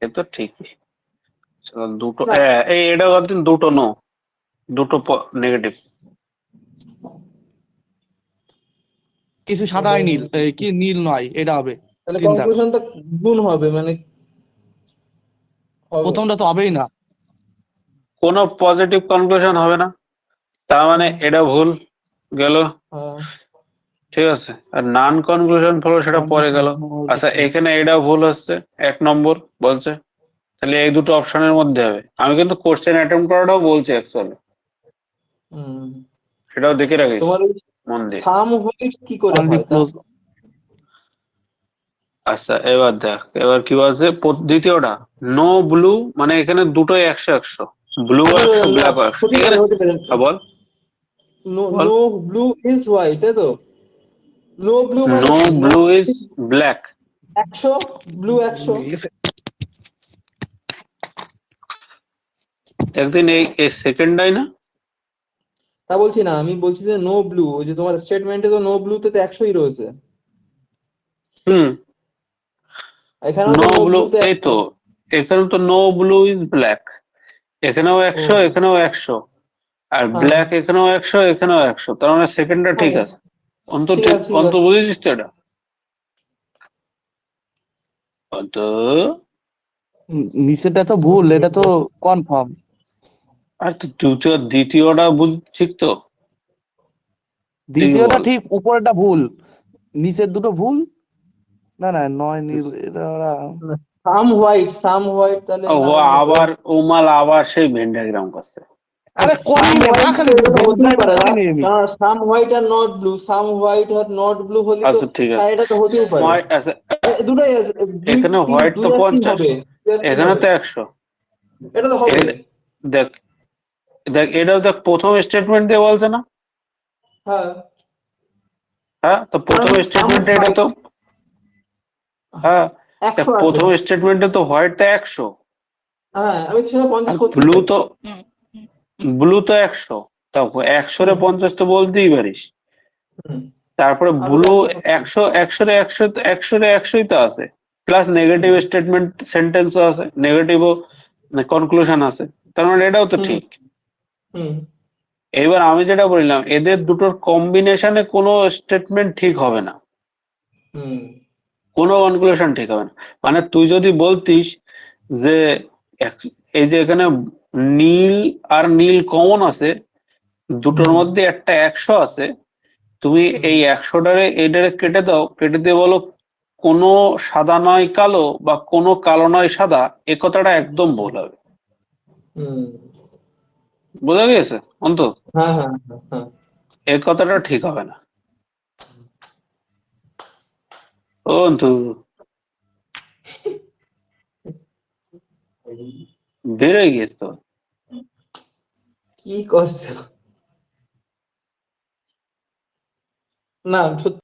এ তো ঠিকই। চলো, দুটো না এটা করতেন, দুটো নো, দুটো নেগেটিভ। কিছু সাদা আর নীল, কি নীল নয়, এটা হবে তাহলে চিন্তা কর। কনক্লুশনটা গুণ হবে মানে হবে। প্রথমটা তো হবেই না। কোনো পজিটিভ কনক্লুশন হবে না, তার মানে হুম, এটা ভুল গেল। হ্যাঁ, ঠিক আছে, আর নান কনক্লুশন ফলো সেটা পরে গেল। আচ্ছা, এখানে এটা ভুল হচ্ছে, 1 নম্বর বলছে, তাহলে এই দুটো অপশনের মধ্যে হবে। আমি কিন্তু কোশ্চেন অ্যাটেম্প করাটাও বলছি অ্যাকচুয়ালি, হুম। সেটাও দেখে রাখিস তোমার ওই মন দিয়ে। সাম হোয়াইট কি করে অনলি হয় তা? ক্লোজ। আচ্ছা, এবার দেখ, এবার কি বলছে দ্বিতীয়টা, নো ব্লু, মানে এখানে দুটোই 100-100, ব্লু আচ্ছা 100, না, ব্ল্যাক 100, হতে পারে এখানে। হতে পারে। হ্যাঁ, বল নো বল। নো ব্লু ইজ হোয়াইট, তাই তো? নো ব্লু মানে নো কি? No blue is black. 100, blue 100। একদিন এই সেকেন্ডটাই না। তা বলছি না, আমি বলছি যে নো ব্লু, ওই যে তোমার স্টেটমেন্টে তো নো ব্লুতে তো 100ই রয়েছে, হুম, এখানেও তো নো নো ব্লু, ব্লুতে এই 100। তো, এখানে তো নো ব্লু ইজ ব্ল্যাক, এখানেও ও 100, এখানেও 100, আর হ্যাঁ ব্ল্যাক এখানেও 100, এখানেও 100, তার মানে সেকেন্ডটা ঠিক হ্যাঁ, আছে। অন্ত ঠিক ঠিক, আছে ঠিক অন্ত আছে। বুঝেছিস তো এটা? অন্ত, নিচেটা তো ভুল, এটা তো কনফার্ম। আর তো দ্বিতীয়টা বুঝ ঠিক তো? তুই দ্বিতীয়টা বল। ঠিক, উপরেরটা ভুল, নিচের দুটো ভুল। না না, নয় নীল, এটা সাম হোয়াইট তাহলে ও না হবে। আবার উমাল আবার সেই ভেন ডায়াগ্রাম করছে। আরে সাম করি নে না, হোয়াইট খালি এটা তো হতেই ভেন্ডার পারে না। করি নে আমি। Some white are not blue, some white are not blue হলে তো আচ্ছা ঠিক হ্যাঁ, আছে, এটা তো হতেও পারে। আচ্ছা, দুটোই আছে, দুই এখানে তিন, হোয়াইট দুই তো আর তিন 50, হবে, দুই আর তিন এখানে হবে, তো 100। এটা তো হবে। দেখ, দেখ এটাও দেখ, প্রথম স্টেটমেন্ট দিয়ে বলছে না? হ্যাঁ, হ্যাঁ, তো কারণ প্রথম সাম স্টেটমেন্টে এটা হোয়াইট তো, হ্যাঁ, দেখ 100 আছে। প্রথম স্টেটমেন্টে তো হোয়াইটটা 100, হ্যাঁ, আমি তো সেটা 50 আর করতেই ব্লু পারি। তো, ব্লু তো 100, তা 100 রে হুম 50 তো বলতেই পারিস। হুম, তারপরে আমি তো ব্লু 100 করতেই। 100, 100 রে 100, 100 রে 100ই তো আছে, প্লাস নেগেটিভ হুম স্টেটমেন্ট সেন্টেন্সও আছে, নেগেটিভও কনক্লুশন আছে, তার মানে এটাও তো হুম ঠিক। হুম এইবার আমি যেটা বললাম, এদের দুটোর কম্বিনেশনে কোনো স্টেটমেন্ট ঠিক হবে না, হুম কোনো কনক্লুশন ঠিক হবে না। মানে তুই যদি বলতিস যে এই যে এখানে নীল আর নীল কমন আছে, দুটোর হুম মধ্যে একটা 100 আছে, তুমি হুম এই 100টারে এইটারে কেটে দাও, কেটে দিয়ে বলো কোনো সাদা নয় কালো, বা কোনো কালো নয় সাদা, এ কথাটা একদম ভুল হবে। হুম, বোঝা গিয়েছে অন্ত? হ্যাঁ হ্যাঁ হ্যাঁ হ্যাঁ। এ কথাটা ঠিক হবে না। ও অন্তু, বেরোয় গিয়েছে তো। কি করছো? না সত্যি